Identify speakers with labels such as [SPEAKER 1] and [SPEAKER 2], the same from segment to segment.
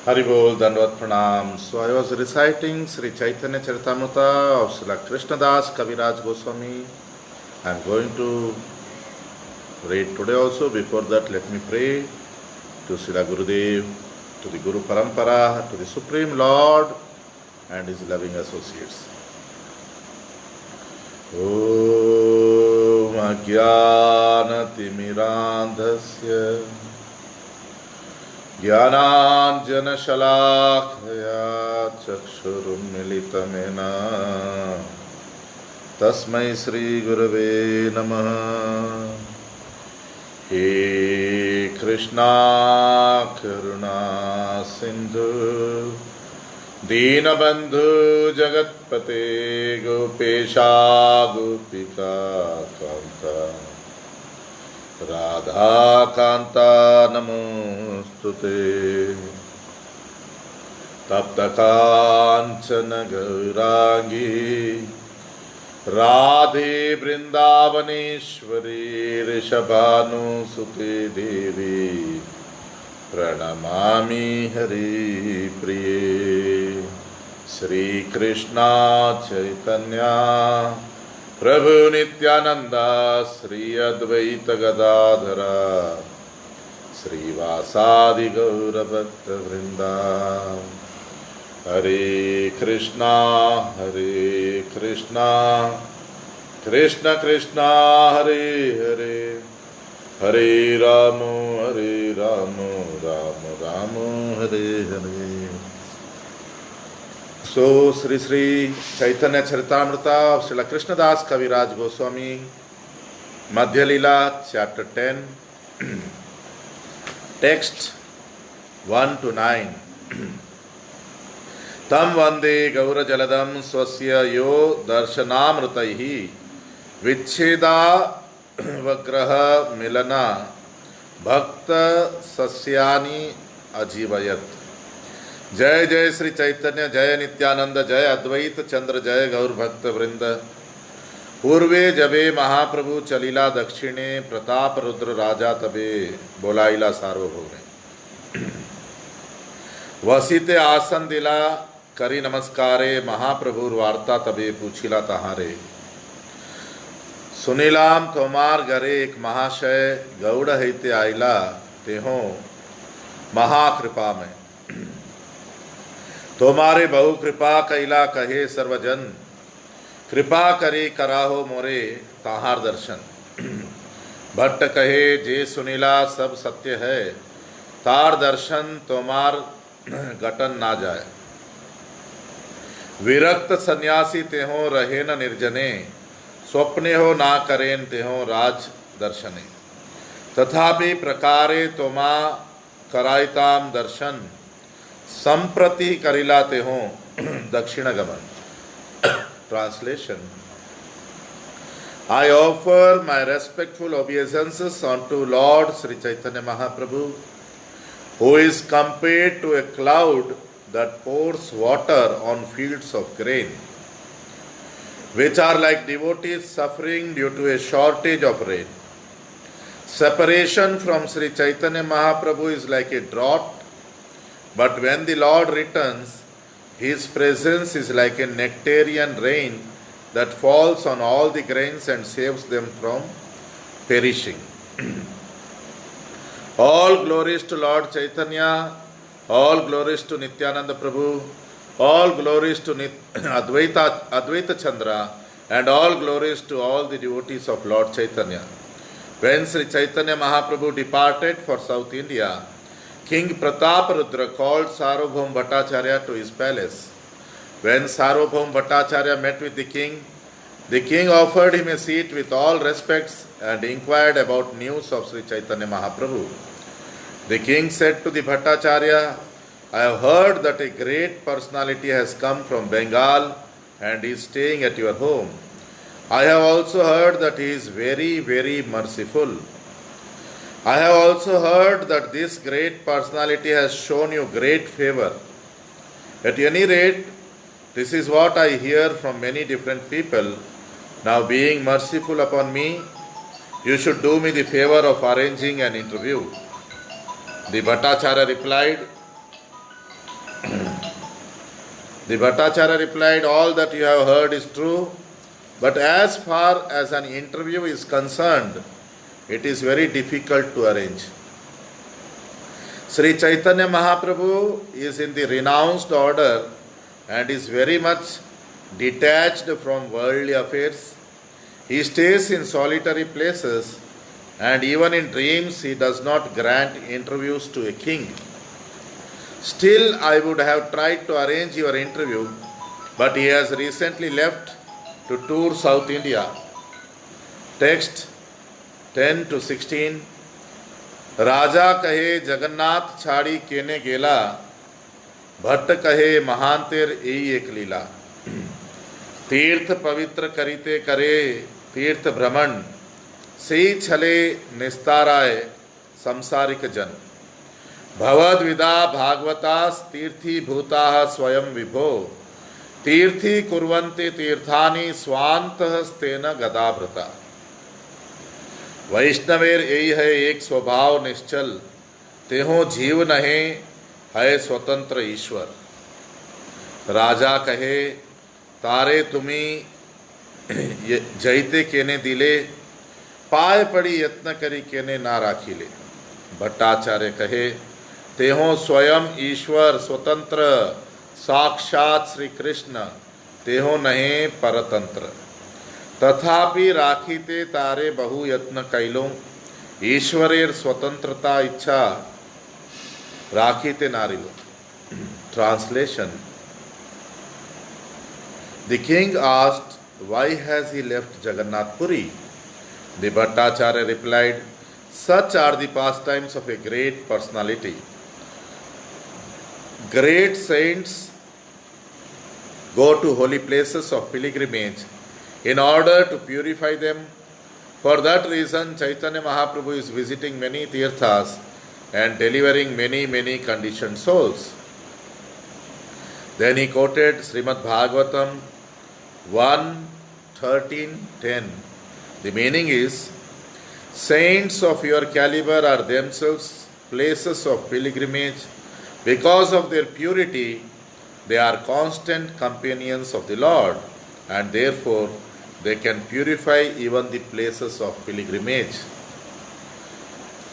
[SPEAKER 1] Haribol Dandvat Pranam. So I was reciting Sri Chaitanya Charitamrita of Srila Krishnadas Kaviraj Goswami. I am going to read today also. Before that, let me pray to Srila Gurudev, to the Guru Parampara, to the Supreme Lord and His loving associates. Om Ajnanatimirandhasya Jnananjanashalakaya Chakshurunmilitamena Tasmai Sri Gurave Namaha. He Krishna Karuna Sindhu Deenabandhu Jagatpate Gopesha Gopika Kanta Radha Kanta Namostute Tapta Kanchana Gaurangi Radhe Vrindavaneshwari Rishabhanu Sute Devi Pranamami Hari Priye Sri Krishna Chaitanya Prabhu Nityananda Sri Advaita Gadadhara Sri Vasadi Gaura Bhakta Vrinda Hare Krishna Krishna Krishna Hare Hare Hare Rama Rama Rama Hare Hare. So Sri Chaitanya Charitamrita of Srila Krishnadas Kaviraj Goswami, Madhya Lila, chapter 10, text 1 to 9. Tam vande Gaura Jaladam Swasya Yo Darshanamritaihi Vicheda Vagraha Milana Bhakta Sasyani Ajivayat. जय जय श्री चैतन्य जय नित्यानंद जय अद्वैत चंद्र जय गौर भक्त वृंद. पूर्वे जबे महाप्रभु चलीला दक्षिणे प्रताप रुद्र राजा तबे बोलाइला सार्वभौमे. वसीते आसन दिला करी नमस्कारे महाप्रभुर वार्ता तबे पूछिला तहारे. सुनीलाम तोमार गरे एक महाशय गौड़ हैते आइला तेहो महाकृपा में. तोमारे बहु कृपा कैला कहे सर्वजन कृपा करे कराहो मोरे ताहार दर्शन. भट्ट कहे जे सुनीला सब सत्य है तार दर्शन तोमार घटन ना जाए. विरक्त सन्यासी तेहो रहे न निर्जने स्वप्ने हो ना करेन तेहो राज दर्शने. तथापि प्रकारे तोमा करायताम दर्शन संप्रति करिला तेहो दक्षिण गमन. Translation. I offer my respectful obeisances unto Lord Sri Chaitanya Mahaprabhu, who is compared to a cloud that pours water on fields of grain, which are like devotees suffering due to a shortage of rain. Separation from Sri Chaitanya Mahaprabhu is like a drought, but when the Lord returns, His presence is like a nectarian rain that falls on all the grains and saves them from perishing. All glories to Lord Chaitanya, all glories to Nityananda Prabhu, all glories to Advaita Chandra, and all glories to all the devotees of Lord Chaitanya. When Sri Chaitanya Mahaprabhu departed for South India, King Prataparudra called Sarvabhaum Bhattacharya to his palace. When Sarvabhaum Bhattacharya met with the king offered him a seat with all respects and inquired about news of Sri Chaitanya Mahaprabhu. The king said to the Bhattacharya, I have heard that a great personality has come from Bengal and is staying at your home. I have also heard that he is very, very merciful. I have also heard that this great personality has shown you great favor. At any rate, this is what I hear from many different people. Now, being merciful upon me, you should do me the favor of arranging an interview. The Bhattacharya replied, The Bhattacharya replied, all that you have heard is true, but as far as an interview is concerned, it is very difficult to arrange. Sri Chaitanya Mahaprabhu is in the renounced order and is very much detached from worldly affairs. He stays in solitary places, and even in dreams he does not grant interviews to a king. Still, I would have tried to arrange your interview, but he has recently left to tour South India. Text 10 to 16. राजा कहे जगन्नाथ छाड़ी केने गेला, भट्ट कहे महांतेर एई एक लीला। तीर्थ पवित्र करिते करे तीर्थ भ्रमण, सेई छले निस्ताराय संसारिक जन। भवद्विदा भागवतास् तीर्थी भूताः स्वयं विभो, तीर्थी कुर्वन्ति तीर्थानि स्वान्तः स्तेन गदाभृता। वैष्णवेर यही है एक स्वभाव निश्चल, तेहो जीव नहे है स्वतंत्र ईश्वर। राजा कहे तारे तुम्ही जैते केने दिले, पाय पड़ी यत्न करी केने ना राखिले। भट्टाचार्य कहे तेहो स्वयं ईश्वर स्वतंत्र साक्षात श्री कृष्ण, तेहो नहे परतंत्र। तथापि राखीते तारे बहु यत्न कैलो, ईश्वरेर स्वतंत्रता इच्छा राखीते नारिलो। Translation. The king asked, why has he left Jagannath Puri? The Bhattacharya replied, such are the pastimes of a great personality. Great saints go to holy places of pilgrimage in order to purify them. For that reason, Chaitanya Mahaprabhu is visiting many tirthas and delivering many conditioned souls. Then he quoted Srimad Bhagavatam 1:13-10. The meaning is, saints of your caliber are themselves places of pilgrimage. Because of their purity, they are constant companions of the Lord, and therefore they can purify even the places of pilgrimage.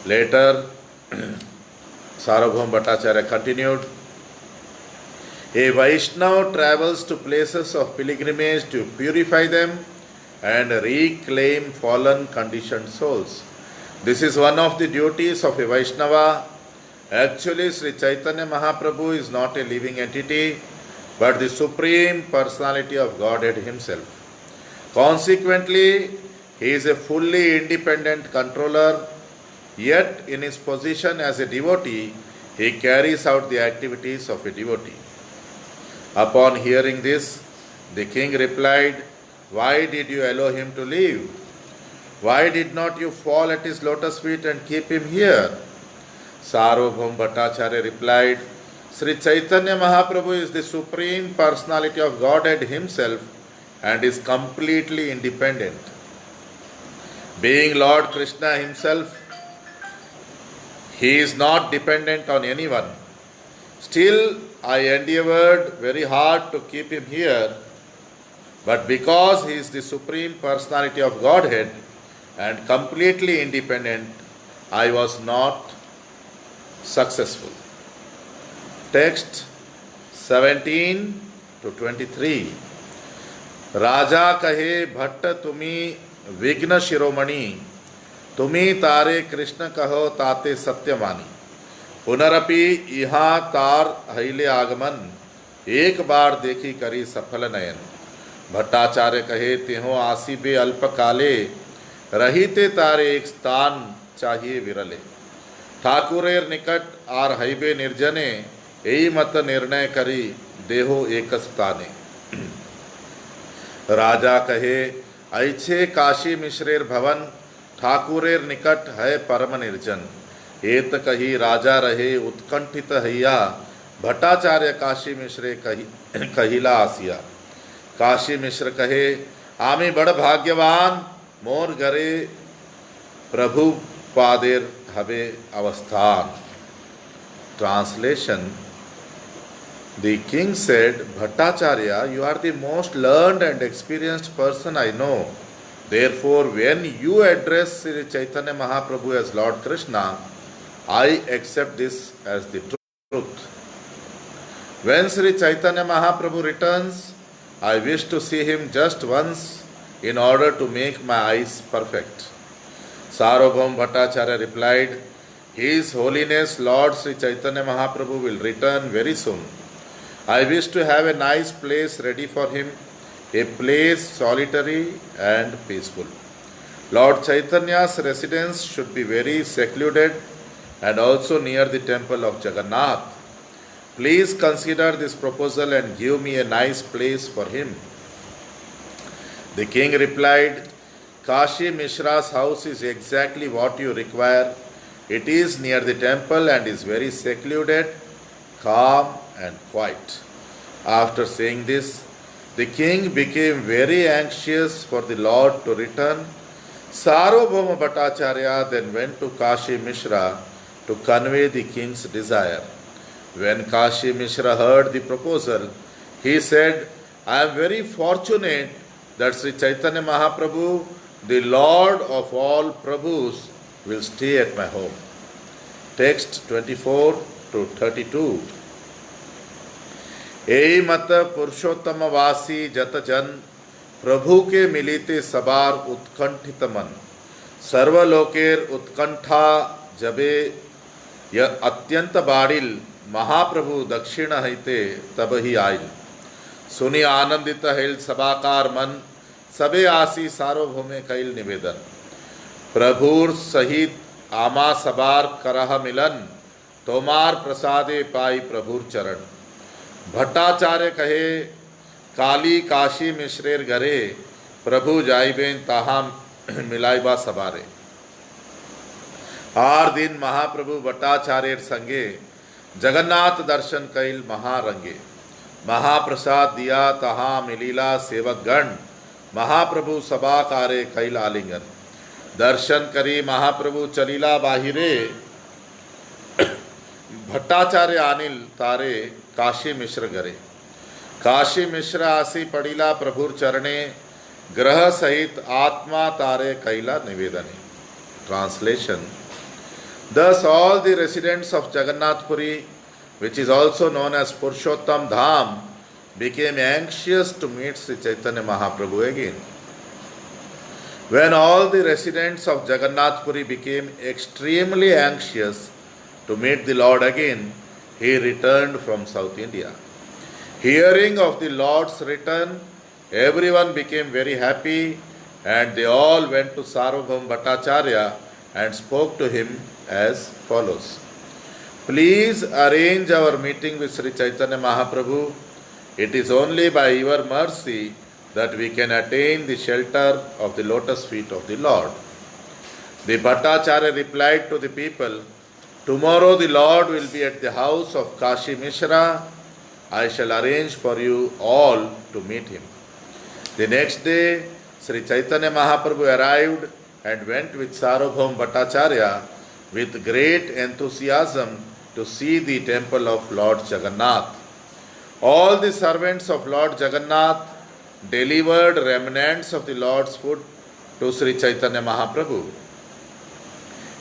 [SPEAKER 1] Later, Sarvabhauma Bhattacharya continued, a Vaishnava travels to places of pilgrimage to purify them and reclaim fallen conditioned souls. This is one of the duties of a Vaishnava. Actually, Sri Chaitanya Mahaprabhu is not a living entity, but the Supreme Personality of Godhead Himself. Consequently, He is a fully independent controller, yet in His position as a devotee, He carries out the activities of a devotee. Upon hearing this, the king replied, why did you allow him to leave? Why did not you fall at his lotus feet and keep him here? Sarvabhauma Bhattacharya replied, Sri Chaitanya Mahaprabhu is the Supreme Personality of Godhead Himself and is completely independent. Being Lord Krishna Himself, He is not dependent on anyone. Still, I endeavored very hard to keep him here, but because he is the Supreme Personality of Godhead and completely independent, I was not successful. Text 17 to 23. Raja kahe bhatta tumi vigna shiromani, tumi tare Krishna kaho tate satyamani. पुनरपि यहाँ तार हईले आगमन, एक बार देखी करी सफल नयन। भट्टाचार्य कहे तेहो आसीबे अल्प काले, रहीते तारे एक स्थान चाहिए विरले। ठाकुरेर निकट आर हईबे निर्जने, यही मत निर्णय करी देहो एक स्थाने। राजा कहे ऐछे काशी मिश्रेर भवन, ठाकुरेर निकट है परम निर्जन। एत कही राजा रहे उत्कंठित हैया, भट्टाचार्य काशी मिश्रे कहिला आसिया। काशी मिश्र कहे आमी बड़ भाग्यवान, मोर घरे प्रभु पादेर हवे अवस्थान। Translation. The king said, Bhattacharya, you are the most learned and experienced person I know. Therefore, when you address Sri Chaitanya Mahaprabhu as Lord Krishna, I accept this as the truth. When Sri Chaitanya Mahaprabhu returns, I wish to see him just once in order to make my eyes perfect. Sarvabhauma Bhattacharya replied, His Holiness Lord Sri Chaitanya Mahaprabhu will return very soon. I wish to have a nice place ready for him, a place solitary and peaceful. Lord Chaitanya's residence should be very secluded and also near the temple of Jagannath. Please consider this proposal and give me a nice place for him. The king replied, Kashi Mishra's house is exactly what you require. It is near the temple and is very secluded, calm and quiet. After saying this, the king became very anxious for the Lord to return. Sarvabhauma Bhattacharya then went to Kashi Mishra to convey the king's desire. When Kashi Mishra heard the proposal, he said, I am very fortunate that Sri Chaitanya Mahaprabhu, the Lord of all Prabhus, will stay at my home. Text 24 to 32. ए मत पुरुषोत्तम वासी जत जन प्रभु के मिलिते सबार उत्कंठित मन सर्वलोकेर उत्कंठा जबे यह अत्यंत बाड़िल महाप्रभु दक्षिण हईते तब ही आइल सुनि आनंदित हिल सबाकार मन सबे आसी सार्वभौमे कैल निवेदन प्रभुर सहित आमा सबार करह मिलन तोमार प्रसादे पाई प्रभुर चरण भट्टाचार्य कहे काली काशी मिश्रेर घरे प्रभु जाइबेन ताहा मिलाइबा सबारे आर दिन महाप्रभु भट्टाचार्यर संगे जगन्नाथ दर्शन कैल महारंगे महाप्रसाद दिया तहा मिलीला सेवक गण महाप्रभु सभा कारे कैल आलिंगन दर्शन करी महाप्रभु चलीला बाहिरे भट्टाचार्य आनिल तारे काशी मिश्र घरे काशी मिश्र आसी पड़ीला प्रभुर चरणे ग्रह सहित आत्मा तारे कैला निवेदने. Translation. Thus all the residents of Jagannath Puri, which is also known as Purushottam Dham, became anxious to meet Sri Chaitanya Mahaprabhu again. When all the residents of Jagannath Puri became extremely anxious to meet the Lord again, he returned from South India. Hearing of the Lord's return, everyone became very happy and they all went to Sarvabhauma Bhattacharya and spoke to him as follows. Please arrange our meeting with Sri Chaitanya Mahaprabhu. It is only by your mercy that we can attain the shelter of the lotus feet of the Lord. The Bhattacharya replied to the people, Tomorrow the Lord will be at the house of Kashi Mishra. I shall arrange for you all to meet him. The next day, Sri Chaitanya Mahaprabhu arrived and went with Sarvabhauma Bhattacharya with great enthusiasm to see the temple of Lord Jagannath. All the servants of Lord Jagannath delivered remnants of the Lord's food to Sri Chaitanya Mahaprabhu.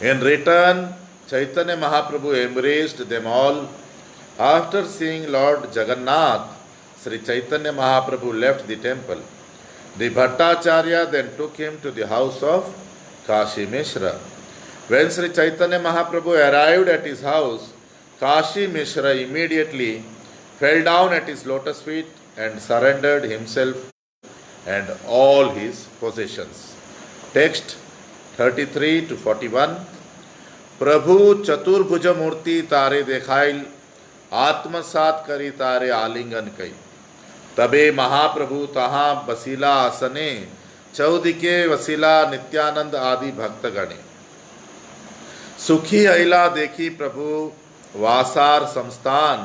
[SPEAKER 1] In return, Chaitanya Mahaprabhu embraced them all. After seeing Lord Jagannath, Sri Chaitanya Mahaprabhu left the temple. The Bhattacharya then took him to the house of Kashi Mishra. When Sri Chaitanya Mahaprabhu arrived at his house, Kashi Mishra immediately fell down at his lotus feet and surrendered himself and all his possessions. Text 33 to 41. प्रभु चतुर्भुज मूर्ति तारे देखाइल आत्मसात करी तारे आलिंगन कई तबे महाप्रभु तहाँ बसीला आसने चौदिके वसीला नित्यानंद आदि भक्त गणे सुखी अइला देखी प्रभु वासार संस्थान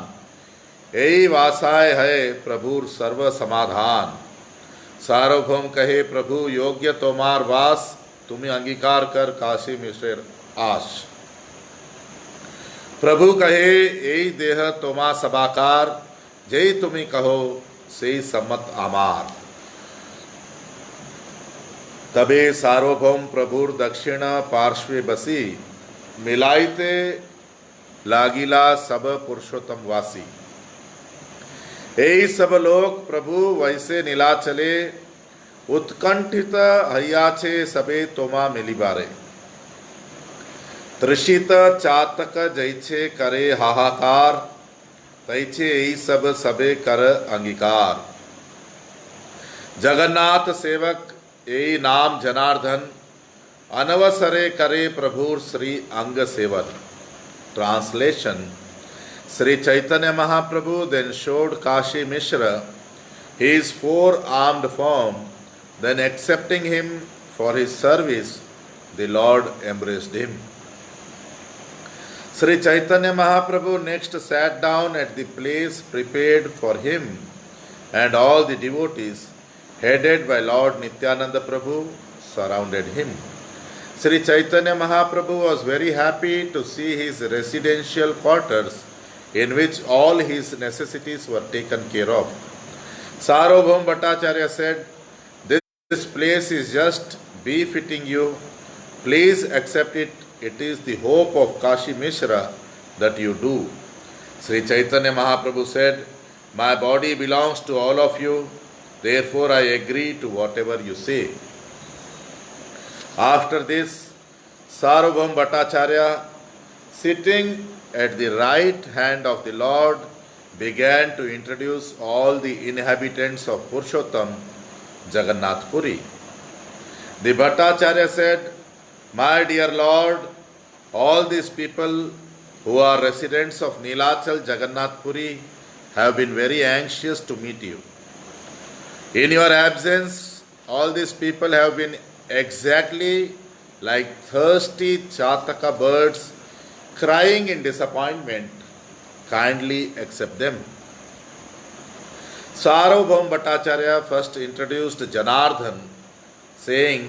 [SPEAKER 1] यही वासाय है प्रभुर सर्व समाधान. सार्वभौम कहे प्रभु योग्य तोमार वास तुम्हें अंगीकार कर काशी मिश्र आश. प्रभु कहे यही देह तोमा सबाकार जय तुम्हें कहो से सम्मत आमार। तबे सार्वभौम प्रभुर दक्षिण पार्श्वे बसी, मिलाइते लागिला सब पुरुषोत्तम वासी। यही सब लोग प्रभु वैसे नीलाचले, उत्कंठित हयाचे सबे तोमा मिलिबारे। त्रिषित चातक जैचे करे हाहाकार, तैचे यही सब सबे कर अंगीकार। जगन्नाथ सेवक यही नाम जनार्दन, अनवसरे करे प्रभुर श्री अंग seven. Translation: Sri Chaitanya Mahaprabhu then showed Kashi Mishra his four-armed form, then accepting him for his service, the Lord embraced him. Sri Chaitanya Mahaprabhu next sat down at the place prepared for him, and all the devotees, headed by Lord Nityananda Prabhu, surrounded him. Sri Chaitanya Mahaprabhu was very happy to see his residential quarters in which all his necessities were taken care of. Sarvabhaum Bhattacharya said, "This place is just befitting you. Please accept it. It is the hope of Kashi Mishra that you do." Sri Chaitanya Mahaprabhu said, "My body belongs to all of you. Therefore I agree to whatever you say." After this, Sarvabhaum Bhattacharya, sitting at the right hand of the Lord, began to introduce all the inhabitants of Purushottam, Jagannath Puri. The Bhattacharya said, "My dear Lord, all these people who are residents of Nilachal Jagannath Puri have been very anxious to meet you. In your absence, all these people have been exactly like thirsty Chataka birds crying in disappointment. Kindly accept them." Sarvabhaum Bhattacharya first introduced Janardhan, saying,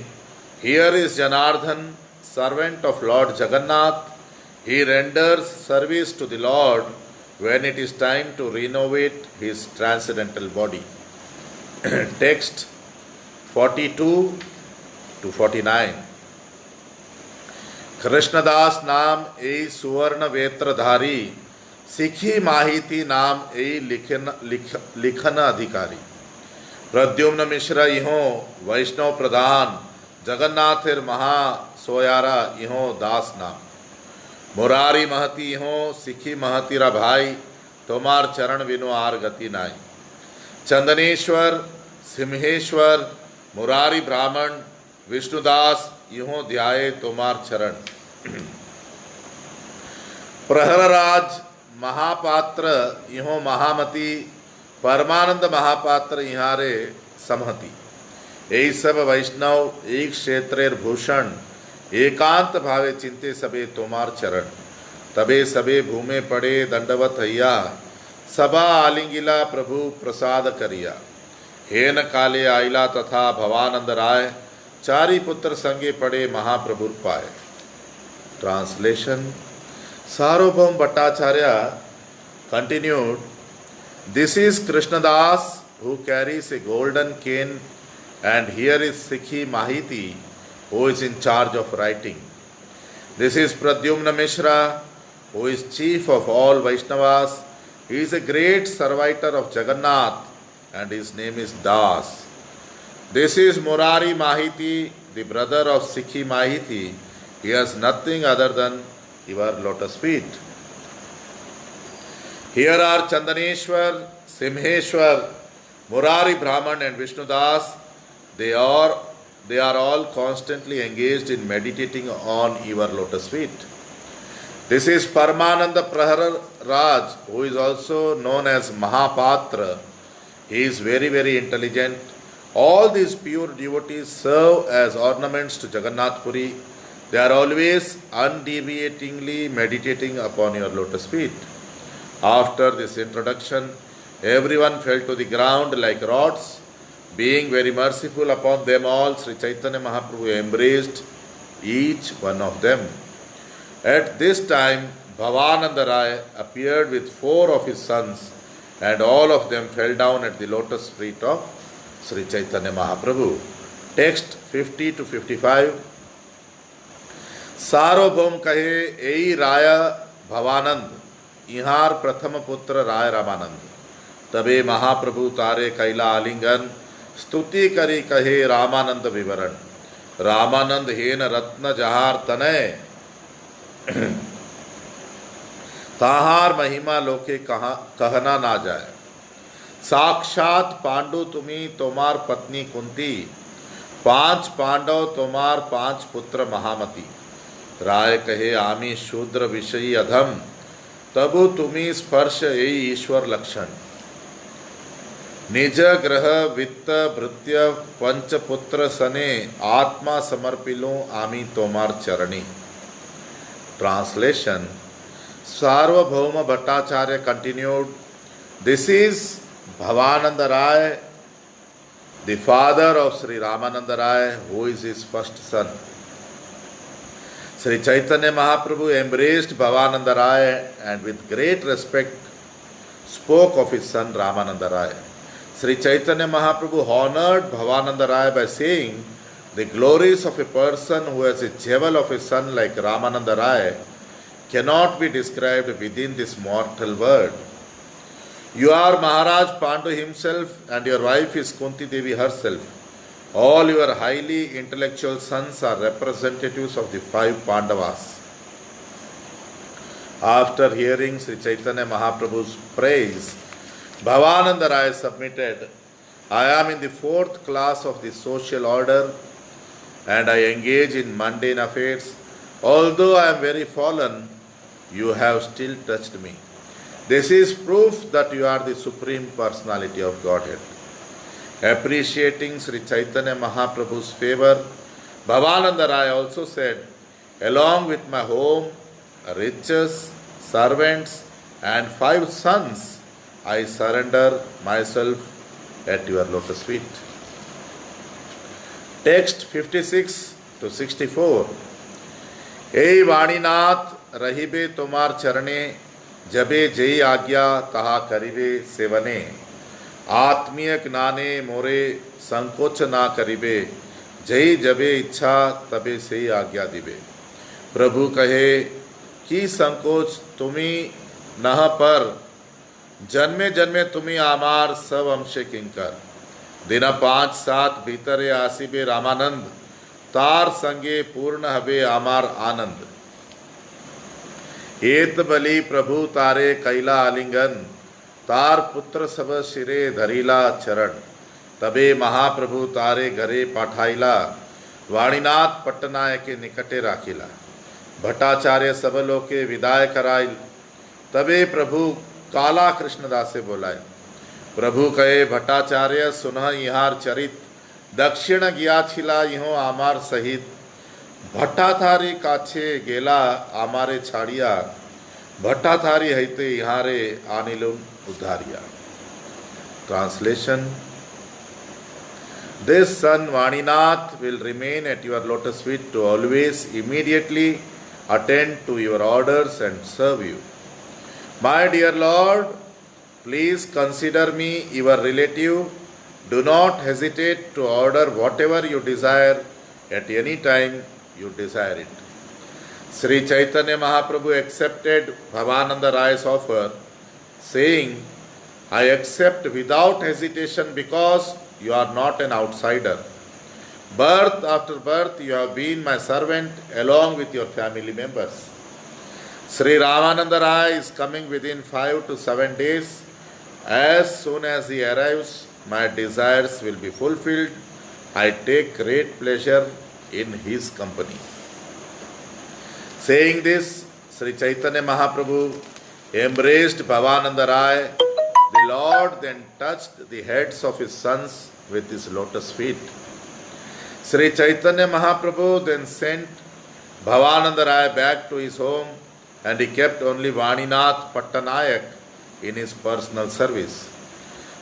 [SPEAKER 1] "Here is Janardhan, servant of Lord Jagannath. He renders service to the Lord when it is time to renovate his transcendental body." Text 42 to 49. Krishnadas नाम ए सुवर्ण वेत्रधारी, सिखी माहिती नाम ए लिखन अधिकारी। प्रद्युम्न मिश्र इहो वैष्णव प्रधान, जगन्नाथेर महा सोयारा इहो दास नाम। मुरारी महती इहो सिखी महतीरा भाई, तोमार चरण बिनु आर गति नाई। चंदनेश्वर सिंहेश्वर मुरारी ब्राह्मण, विष्णुदास इहो ध्याये तोमार चरण। प्रहरराज महापात्र इहो महामती, परमानंद महापात्र इहारे समहति। यही सब वैष्णव एक क्षेत्रेर भूषण, एकांत भावे चिंते सबे तोमार चरण। तबे सबे भूमे पड़े दंडवत हैया, सभा आलिंगिला प्रभु प्रसाद करिया। हेन काले आइला तथा भवानंद राय, चारी पुत्र संगे पड़े महाप्रभु पाए। Translation: Sarvabhaum Bhattacharya continued, "This is Krishnadas who carries a golden cane, and here is Sikhi Mahiti who is in charge of writing. This is Pradyumna Mishra who is chief of all Vaishnavas. He is a great servitor of Jagannath and his name is Das. This is Murari Mahiti, the brother of Sikhi Mahiti. He has nothing other than your lotus feet. Here are Chandaneshwar, Simheshwar, Murari Brahman and Vishnudas. They are all constantly engaged in meditating on your lotus feet. This is Paramananda Prahar Raj, who is also known as Mahapatra. He is very, very intelligent. All these pure devotees serve as ornaments to Jagannath Puri. They are always undeviatingly meditating upon your lotus feet." After this introduction, everyone fell to the ground like rods. Being very merciful upon them all, Sri Chaitanya Mahaprabhu embraced each one of them. At this time, Bhavananda Rai appeared with 4 of his sons and all of them fell down at the lotus feet of Sri Chaitanya Mahaprabhu. Text 50 to 55. सार्वभौम कहे एई राय भवानंद, इहार प्रथम पुत्र राय रामानंद। तबे महाप्रभु तारे कैला आलिंगन, स्तुति करी कहे रामानंद विवरण। रामानंद हेन रत्न जहार तनय, ताहार महिमा लोके कहना ना जाए। साक्षात पांडु तुम्ही तोमार पत्नी कुंती, 5 पांडव तोमार 5 पुत्र महामती। राय कहे आमी शूद्र विषयी अधम, तबु तुम्ही स्पर्श एई ईश्वर लक्षण। निज ग्रह वित्त भृत्य पंचपुत्र सने, आत्मा समर्पिलूं आमी तोमार चरणी। Translation. Sarvabhauma Bhattacharya continued, this is Bhavananda Rai, the father of Sri Ramananda Rai, who is his first son. Sri Chaitanya Mahaprabhu embraced Bhavananda Rai and with great respect spoke of his son Ramananda Rai. Sri Chaitanya Mahaprabhu honored Bhavananda Rai by saying, the glories of a person who has a jewel of a son like Ramananda Rai cannot be described within this mortal world. You are Maharaj Pandu himself and your wife is Kunti Devi herself. All your highly intellectual sons are representatives of the 5 Pandavas. After hearing Sri Chaitanya Mahaprabhu's praise, Bhavananda Rai submitted, I am in the 4th class of the social order and I engage in mundane affairs. Although I am very fallen, you have still touched me. This is proof that you are the Supreme Personality of Godhead. Appreciating Sri Chaitanya Mahaprabhu's favor, Bhavananda Rai also said, along with my home, riches, servants and 5 sons, I surrender myself at your lotus feet. Text 56 to 64. ए वाणीनाथ रहिबे तुमार चरणे, जबे जय आज्ञा तहा करिबे सेवने। आत्मीय ज्ञाने मोरे संकोच ना करिबे, जय जबे इच्छा तबे से आज्ञा दिबे। प्रभु कहे कि संकोच तुम्ही नह पर, जन्मे जन्मे तुम्ही आमार सब अंशे किंकर। दिन 5-7 भीतरे आसीबे रामानंद, तार संगे पूर्ण हबे आमार आनंद। एत बलि प्रभु तारे कैला आलिंगन, तार पुत्र सब शिरे धरिला चरण। तबे महाप्रभु तारे घरे पाठाइला, वाणीनाथ पट्टनाय के निकटे राखिला। भट्टाचार्य सब लोके विदाय कराइल, तबे प्रभु काला कृष्णदासे बोलाय। प्रभु कहे भट्टाचार्य सुनह इहार चरित, दक्षिण गया छिला इहो आमार सहित। भट्टाधारी काछे गेला आमारे छाड़िया, भट्टाधारी हईते इहारे आनिलुन उद्धारिया। Translation. This son Vaninath will remain at your lotus feet to always immediately attend to your orders and serve you. My dear Lord, please consider me your relative. Do not hesitate to order whatever you desire at any time you desire it. Sri Chaitanya Mahaprabhu accepted Bhavananda Rai's offer, saying, I accept without hesitation because you are not an outsider. Birth after birth you have been my servant along with your family members. Sri Ramananda Rai is coming within 5 to 7 days. As soon as he arrives, my desires will be fulfilled. I take great pleasure in his company. Saying this, Sri Chaitanya Mahaprabhu embraced Bhavananda Rai. The Lord then touched the heads of his sons with his lotus feet. Sri Chaitanya Mahaprabhu then sent Bhavananda Rai back to his home and he kept only Vaninath Pattanayak in his personal service.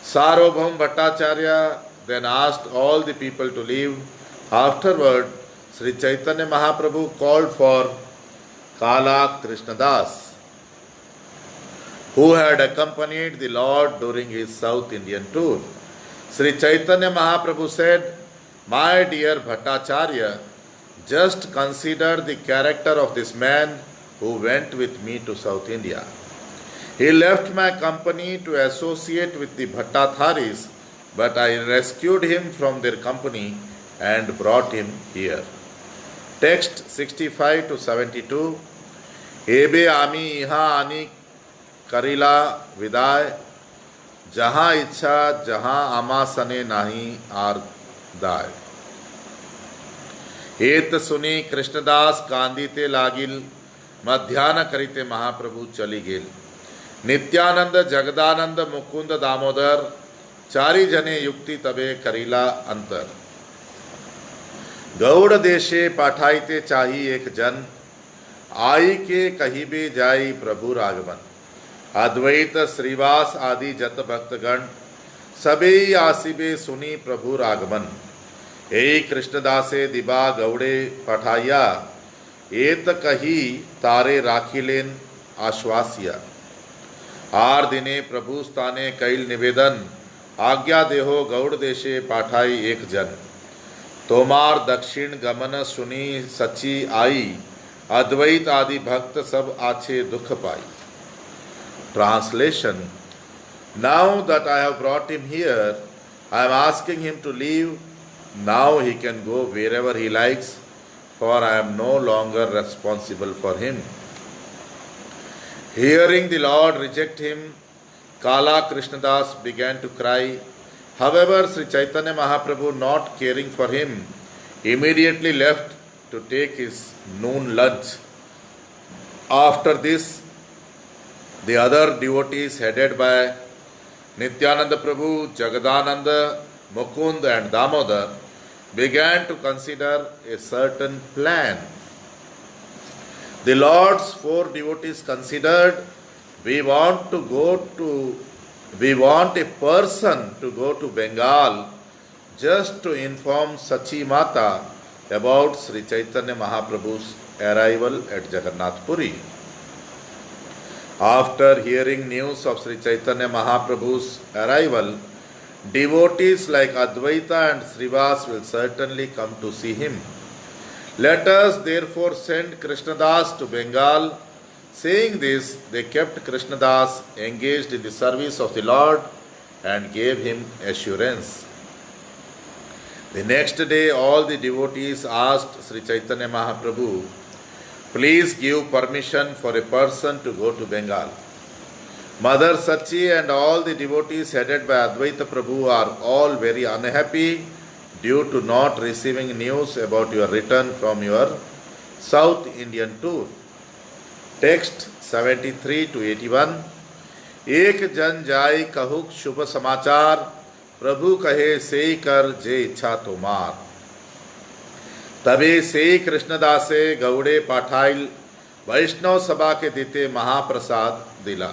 [SPEAKER 1] Sarvabhaum Bhattacharya then asked all the people to leave. Afterward, Sri Chaitanya Mahaprabhu called for Kala Krishnadas who had accompanied the Lord during his South Indian tour. Sri Chaitanya Mahaprabhu said, "My dear Bhattacharya, just consider the character of this man who went with me to South India. He left my company to associate with the Bhattatharis, but I rescued him from their company and brought him here." Text 65 to 72. Ebe ami iha ani karila viday, jaha ichha jaha amasane nahi ar दाय. हेत सुनी कृष्णदास कांदिते लागिल, मध्यान करिते महाप्रभु चली गेल. नित्यानंद जगदानंद मुकुंद दामोदर, चारी जने युक्ति तबे करीला अंतर. गौड़ देशे पाठाइते चाही एक जन, आई के कहिबे जाई प्रभु रागवन. अद्वैत श्रीवास आदि जत भक्तगण, सबे आसिबे सुनी प्रभु रागमन. हे कृष्णदासे दिबा गौड़े पठाइया, एत कही तारे राखिलेन आश्वासिया. आर दिने प्रभु स्थाने कैल निवेदन, आज्ञा देहो गौड़ देशे पाठाई एक जन. तोमार दक्षिण गमन सुनी सची आई, अद्वैत आदि भक्त सब आछे दुख पाई. Translation. Now that I have brought him here, I am asking him to leave. Now he can go wherever he likes, for I am no longer responsible for him. Hearing the Lord reject him, Kala Krishnadas began to cry. However, Sri Chaitanya Mahaprabhu, not caring for him, immediately left to take his noon lunch. After this, the other devotees headed by Nityananda Prabhu, Jagadananda, Mukund and Damodar began to consider a certain plan. The Lord's four devotees considered, we want a person to go to Bengal just to inform Sachi Mata about Sri Chaitanya Mahaprabhu's arrival at Jagannath Puri. After hearing news of Sri Chaitanya Mahaprabhu's arrival, devotees like Advaita and Srivas will certainly come to see him. Let us therefore send Krishnadas to Bengal. Saying this, they kept Krishnadas engaged in the service of the Lord and gave him assurance. The next day, all the devotees asked Sri Chaitanya Mahaprabhu, please give permission for a person to go to Bengal. Mother Sachi and all the devotees headed by Advaita Prabhu are all very unhappy due to not receiving news about your return from your South Indian tour. Text 73 to 81. एक जन जाय कहुक शुभ समाचार, प्रभु कहे से कर जे इच्छा तोमार. तबे से कृष्णदासे गौड़े पाठाइल, वैष्णव सभा के दिते महाप्रसाद दिला.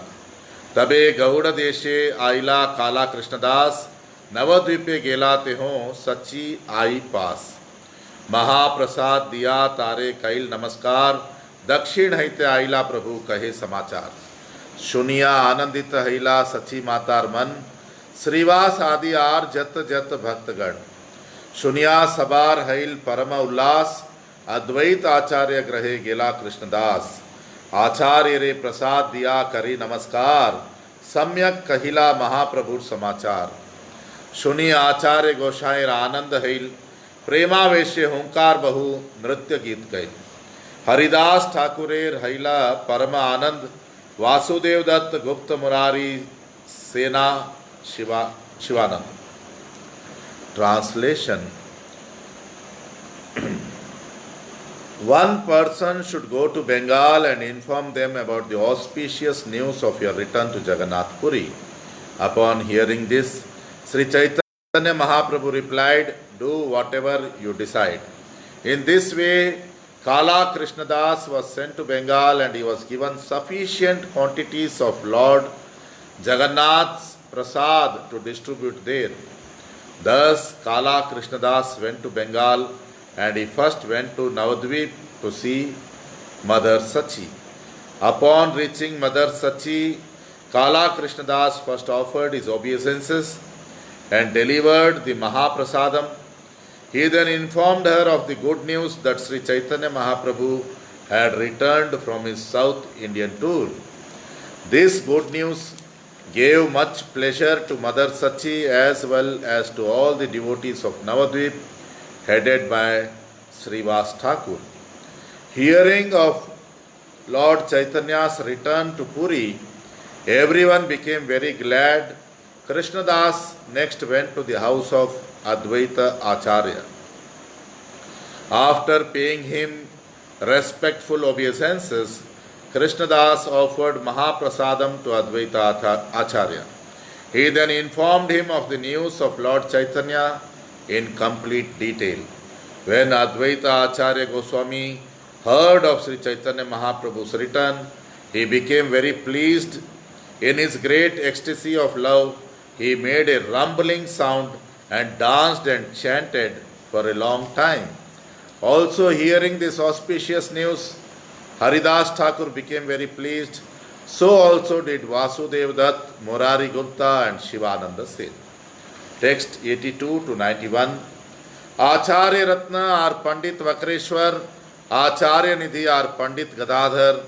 [SPEAKER 1] तबे गौड़ देशे आइला काला कृष्णदास, नवद्वीपे गेला तेहों सच्ची आई पास. महाप्रसाद दिया तारे कैल नमस्कार, दक्षिण हैते आइला प्रभु कहे समाचार. सुनिया आनंदित हैला सची मातार मन, श्रीवास आदि आर जत जत भक्तगण. सुनिया सबार हैल परम उल्लास, अद्वैत आचार्य ग्रहे गेला कृष्णदास. आचार्य रे प्रसाद दिया करी नमस्कार, सम्यक कहिला महाप्रभु समाचार. सुनी आचार्य गोसाई आनंद हैल, प्रेमावेशे हुंकार बहु नृत्य गीत गए. हरिदास ठाकुरेर हैला परम आनंद, वासुदेव दत्त गुप्त मुरारी सेना Shivanand. Translation. One person should go to Bengal and inform them about the auspicious news of your return to Jagannath Puri. Upon hearing this, Sri Chaitanya Mahaprabhu replied, do whatever you decide. In this way, Kala Krishnadas was sent to Bengal and he was given sufficient quantities of Lord Jagannath's prasad to distribute there. Thus, Kala Krishnadas went to Bengal and he first went to Navadvip to see Mother Sachi. Upon reaching Mother Sachi, Kala Krishnadas first offered his obeisances and delivered the Mahaprasadam. He then informed her of the good news that Sri Chaitanya Mahaprabhu had returned from his South Indian tour. This good news gave much pleasure to Mother Sachi as well as to all the devotees of Navadvip, headed by Srivas Thakur. Hearing of Lord Chaitanya's return to Puri, everyone became very glad. Krishnadas next went to the house of Advaita Acharya. After paying him respectful obeisances, Krishnadas offered Mahaprasadam to Advaita Acharya. He then informed him of the news of Lord Chaitanya in complete detail. When Advaita Acharya Goswami heard of Sri Chaitanya Mahaprabhu's return, he became very pleased. In his great ecstasy of love, he made a rumbling sound and danced and chanted for a long time. Also, hearing this auspicious news, Haridas Thakur became very pleased. So also did Vasudev Dutt, Murari Gupta and Shivananda Sen. Text 82 to 91. Acharya Ratna are Pandit Vakreshwar, Acharya Nidhi are Pandit Gadadhar,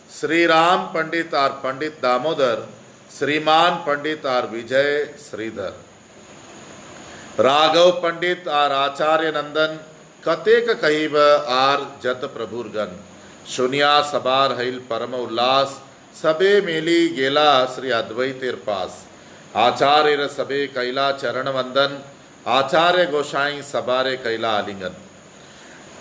[SPEAKER 1] Sri Ram Pandit are Pandit Damodar, Sriman Pandit are Vijay Sridhar. Raghav Pandit are Acharya Nandan, Kateka Kahiva are Jat Prabhurgan. Shunya Sabar Hail Parama Ullas, Sabe Meli Gela Sri Advaiter Pas. Acharya Sabe Kaila Charana Vandan, Acharya Goshai Sabare Kaila Alingan.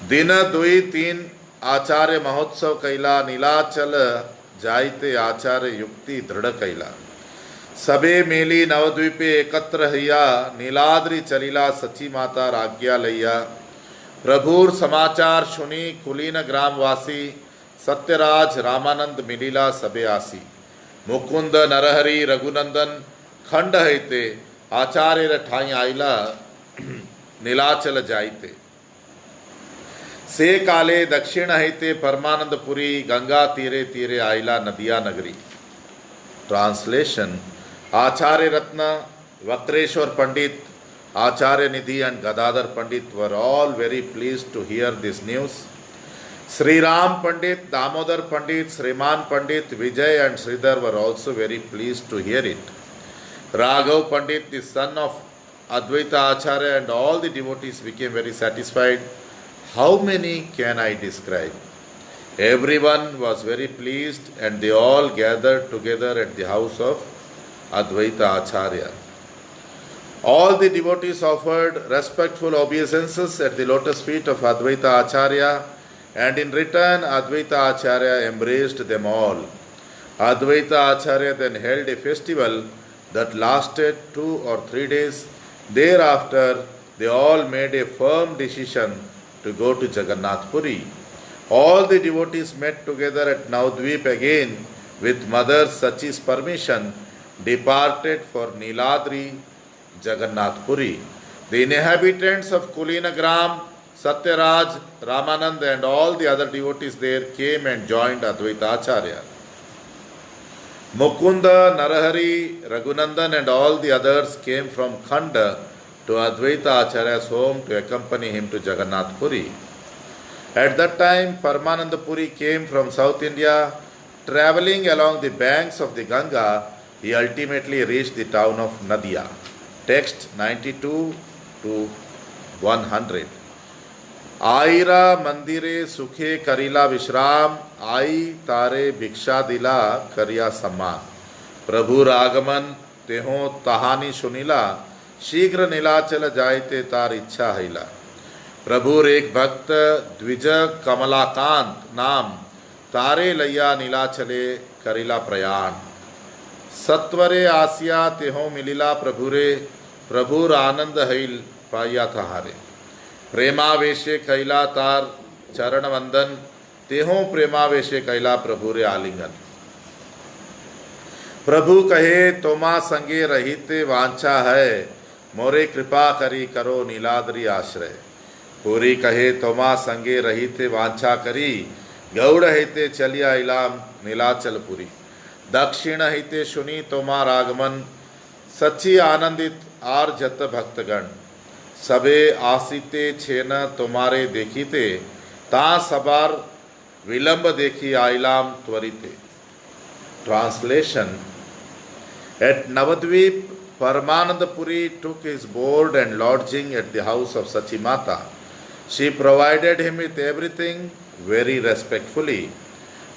[SPEAKER 1] Dina Dui Teen Acharya Mahotsav Kaila Nilachal Jaite Acharya Yukti Dhrida Kaila. Sabe Meli Navadvipe Ekatra Hiya Niladri Chalila Sachi Mata Ragya Laya. प्रभुर समाचार सुनी कुलीन ग्रामवासी सत्यराज रामानंद मिलीला सबे आसी मुकुंद नरहरि रघुनंदन खंड हैते आचार्य ठाई आइला नीलाचल जाइते से काले दक्षिण हैते परमानंदपुरी गंगा तीरे तीरे आइला नदिया नगरी. Translation. Acharya Ratna, Vakreshwar Pandit, Acharya Nidhi and Gadadhar Pandit were all very pleased to hear this news. Sri Ram Pandit, Damodar Pandit, Sriman Pandit, Vijay and Sridhar were also very pleased to hear it. Raghav Pandit, the son of Advaita Acharya, and all the devotees became very satisfied. How many can I describe? Everyone was very pleased and they all gathered together at the house of Advaita Acharya. All the devotees offered respectful obeisances at the lotus feet of Advaita Acharya, and in return Advaita Acharya embraced them all. Advaita Acharya then held a festival that lasted 2 or 3 days. Thereafter, they all made a firm decision to go to Jagannath Puri. All the devotees met together at Navadvip again with Mother Sachi's permission, departed for Niladri Jagannath Puri. The inhabitants of Kulinagram, Satyaraj, Ramanand and all the other devotees there came and joined Advaita Acharya. Mukunda, Narahari, Raghunandan and all the others came from Khanda to Advaita Acharya's home to accompany him to Jagannath Puri. At that time, Paramananda Puri came from South India. Travelling along the banks of the Ganga, he ultimately reached the town of Nadia. Text 92 to 100. Aira Mandire Sukhe Karila Vishram, Ai Tare Bhiksha Dila Karya Samman. Prabhu Ragaman Teho Tahani Shunila, Shigra Nilachal Jaite Tar Ichha Haila. Prabhu एक भक्त द्विज कमलाकांत नाम तारे लैया नीलाचले करिला प्रयाण. सत्वरे आसिया तेहो मिलिला प्रभुरे, प्रभुर आनंद hell पाया थारे. प्रेमावेशे कैला तार चरण वंदन, तेहो प्रेमावेशे कैला प्रभुरे आलिंगन. प्रभु कहे तोमा संगे रहिते वांछा है, मोरे कृपा करी करो नीलाद्रि आश्रय. पूरी कहे तोमा संगे रहिते वांछा करी, गौड़ हेते चलिया इलाम नीलाचल पुरी. दक्षिण हिते सुनी तोमार आगमन, सच्ची आनंदित आर जत भक्तगण, सबे आसिते छेन तुम्हारे देखीते, ता सबार विलंब देखी आइलाम त्वरिते. Translation: At Navadvip, Paramananda Puri took his board and lodging at the house of Sachimata. She provided him with everything very respectfully.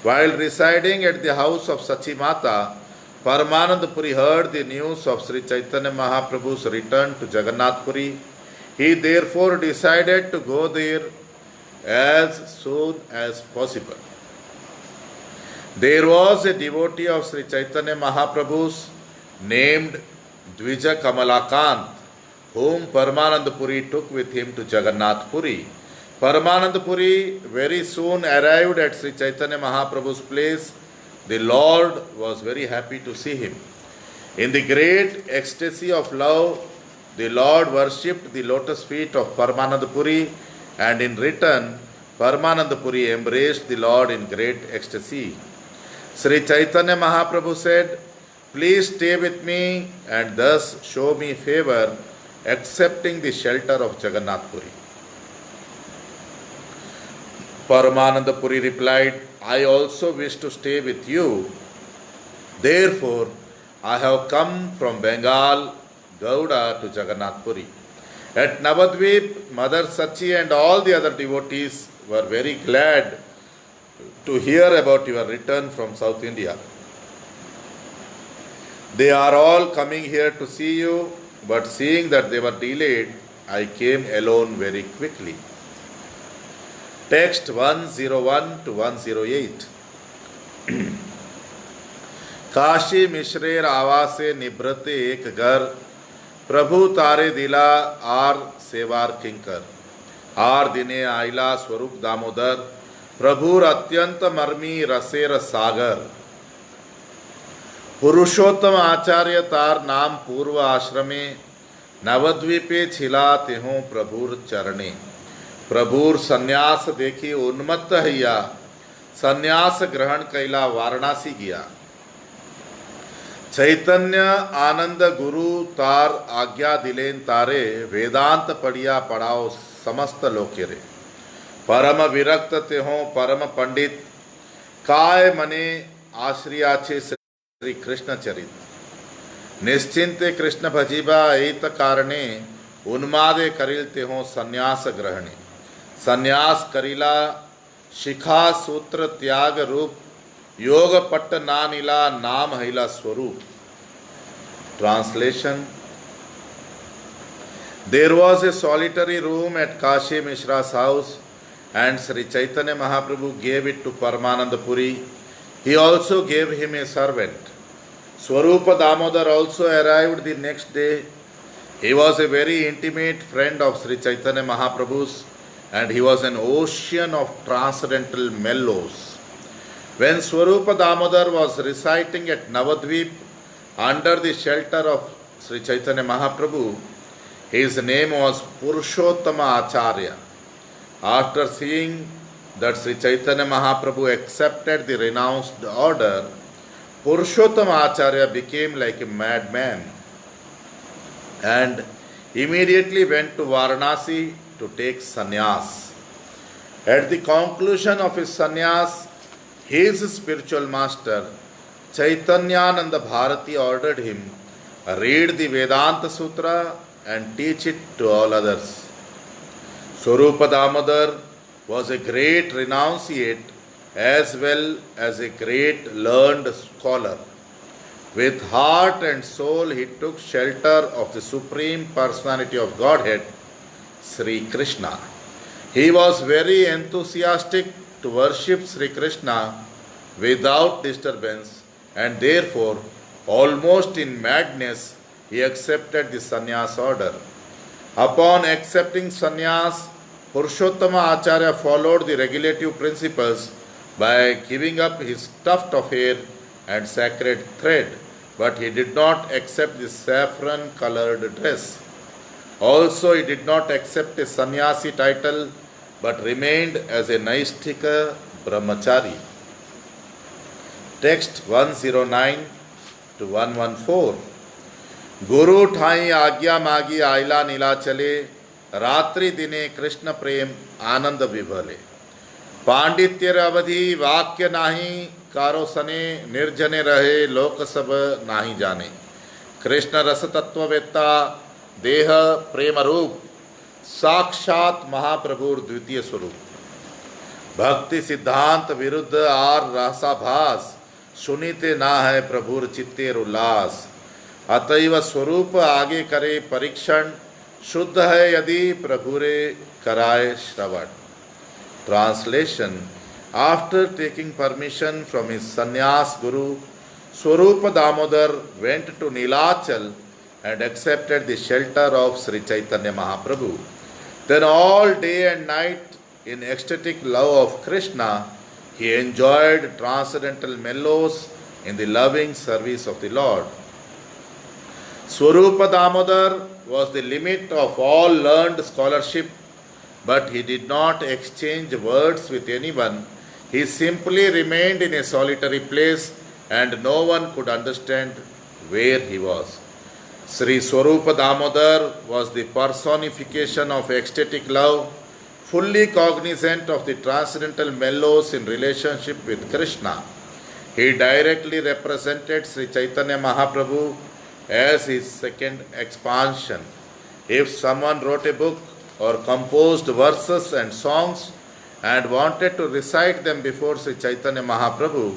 [SPEAKER 1] While residing at the house of Sachimata, Paramananda Puri heard the news of Sri Chaitanya Mahaprabhu's return to Jagannath Puri. He therefore decided to go there as soon as possible. There was a devotee of Sri Chaitanya Mahaprabhu's named Dvija Kamalakant, whom Paramananda Puri took with him to Jagannath Puri. Paramananda Puri very soon arrived at Sri Chaitanya Mahaprabhu's place. The Lord was very happy to see him. In the great ecstasy of love, the Lord worshipped the lotus feet of Paramananda Puri, and in return, Paramananda Puri embraced the Lord in great ecstasy. Sri Chaitanya Mahaprabhu said, "Please stay with me and thus show me favor, accepting the shelter of Jagannath Puri." Paramananda Puri replied, "I also wish to stay with you. Therefore, I have come from Bengal, Gauda, to Jagannath Puri." At Navadvip, Mother Sachi and all the other devotees were very glad to hear about your return from South India. They are all coming here to see you, but seeing that they were delayed, I came alone very quickly. Text 101 to 108. Kashi मिश्रेर आवासे निभृते एक घर, प्रभु तारे दिला are सेवार किंकर. Are दिने आइला स्वरूप दामोदर, प्रभुर अत्यंत मर्मी रसेर सागर. पुरुषोत्तम आचार्य तार नाम पूर्व आश्रमे, नवद्वीपे छिला तेहों प्रभुर चरणे. प्रभुर संन्यास देखी उन्मत्त हैया, संन्यास ग्रहण कैला वाराणसी गया. चैतन्य आनंद गुरु तार आज्ञा दिलेन तारे, वेदांत पढ़िया पढ़ाओ समस्त लोके रे. परम विरक्त तेहों परम पंडित, काय मने आश्रियाछे श्री कृष्ण चरित. निश्चिंते कृष्ण भजीबा एत कारणे, उन्मादे करिल तेहों संन्यास ग्रहणे. संन्यास करिला शिखा सूत्र त्याग रूप, योग पट्ट नानिला नाम हैला स्वरूप. Translation: There was a solitary room at Kashi Mishra's house, and Sri Chaitanya Mahaprabhu gave it to Paramananda Puri. He also gave him a servant. Swarupa Damodar also arrived the next day. He was a very intimate friend of Sri Chaitanya Mahaprabhu's, and he was an ocean of transcendental mellows. When Swarupa Damodar was reciting at Navadvip under the shelter of Sri Chaitanya Mahaprabhu, his name was Purushottama Acharya. After seeing that Sri Chaitanya Mahaprabhu accepted the renounced order, Purushottama Acharya became like a madman and immediately went to Varanasi to take sannyas. At the conclusion of his sannyas, his spiritual master Chaitanyananda Bharati ordered him, read the Vedanta Sutra and teach it to all others. Swarupa Damodar was a great renunciate as well as a great learned scholar. With heart and soul he took shelter of the Supreme Personality of Godhead, Sri Krishna. He was very enthusiastic to worship Sri Krishna without disturbance, and therefore, almost in madness, he accepted the sannyas order. Upon accepting sannyas, Purushottama Acharya followed the regulative principles by giving up his tuft of hair and sacred thread, but he did not accept the saffron colored dress. Also, he did not accept a sannyasi title, but remained as a Naistika brahmachari. Text 109 to 114. गुरु ठाई आज्ञा मागी आयला नीला चले, रात्रि दिने कृष्ण प्रेम आनंद विभले। पांडित्य अवधि वाक्य नाही, कारो सने निर्जने रहे लोक सब नाही जाने। कृष्ण रस तत्ववेत्ता देह प्रेम रूप, साक्षात महाप्रभुर द्वितीय स्वरूप। भक्ति सिद्धांत विरुद्ध आर रसाभास, सुनीते ना है प्रभुर चित्तेर उल्लास। अतएव स्वरूप आगे करे परीक्षण, शुद्ध है यदि प्रभुरे कराए श्रवण। Translation. After taking permission from his sannyas guru, Swarupa Damodar went to Nilachal and accepted the shelter of Sri Chaitanya Mahaprabhu. Then all day and night, in ecstatic love of Krishna, he enjoyed transcendental mellows in the loving service of the Lord. Swarupa Damodar was the limit of all learned scholarship, but he did not exchange words with anyone. He simply remained in a solitary place and no one could understand where he was. Sri Swarupa Damodar was the personification of ecstatic love, fully cognizant of the transcendental mellows in relationship with Krishna. He directly represented Sri Chaitanya Mahaprabhu as his second expansion. If someone wrote a book or composed verses and songs and wanted to recite them before Sri Chaitanya Mahaprabhu,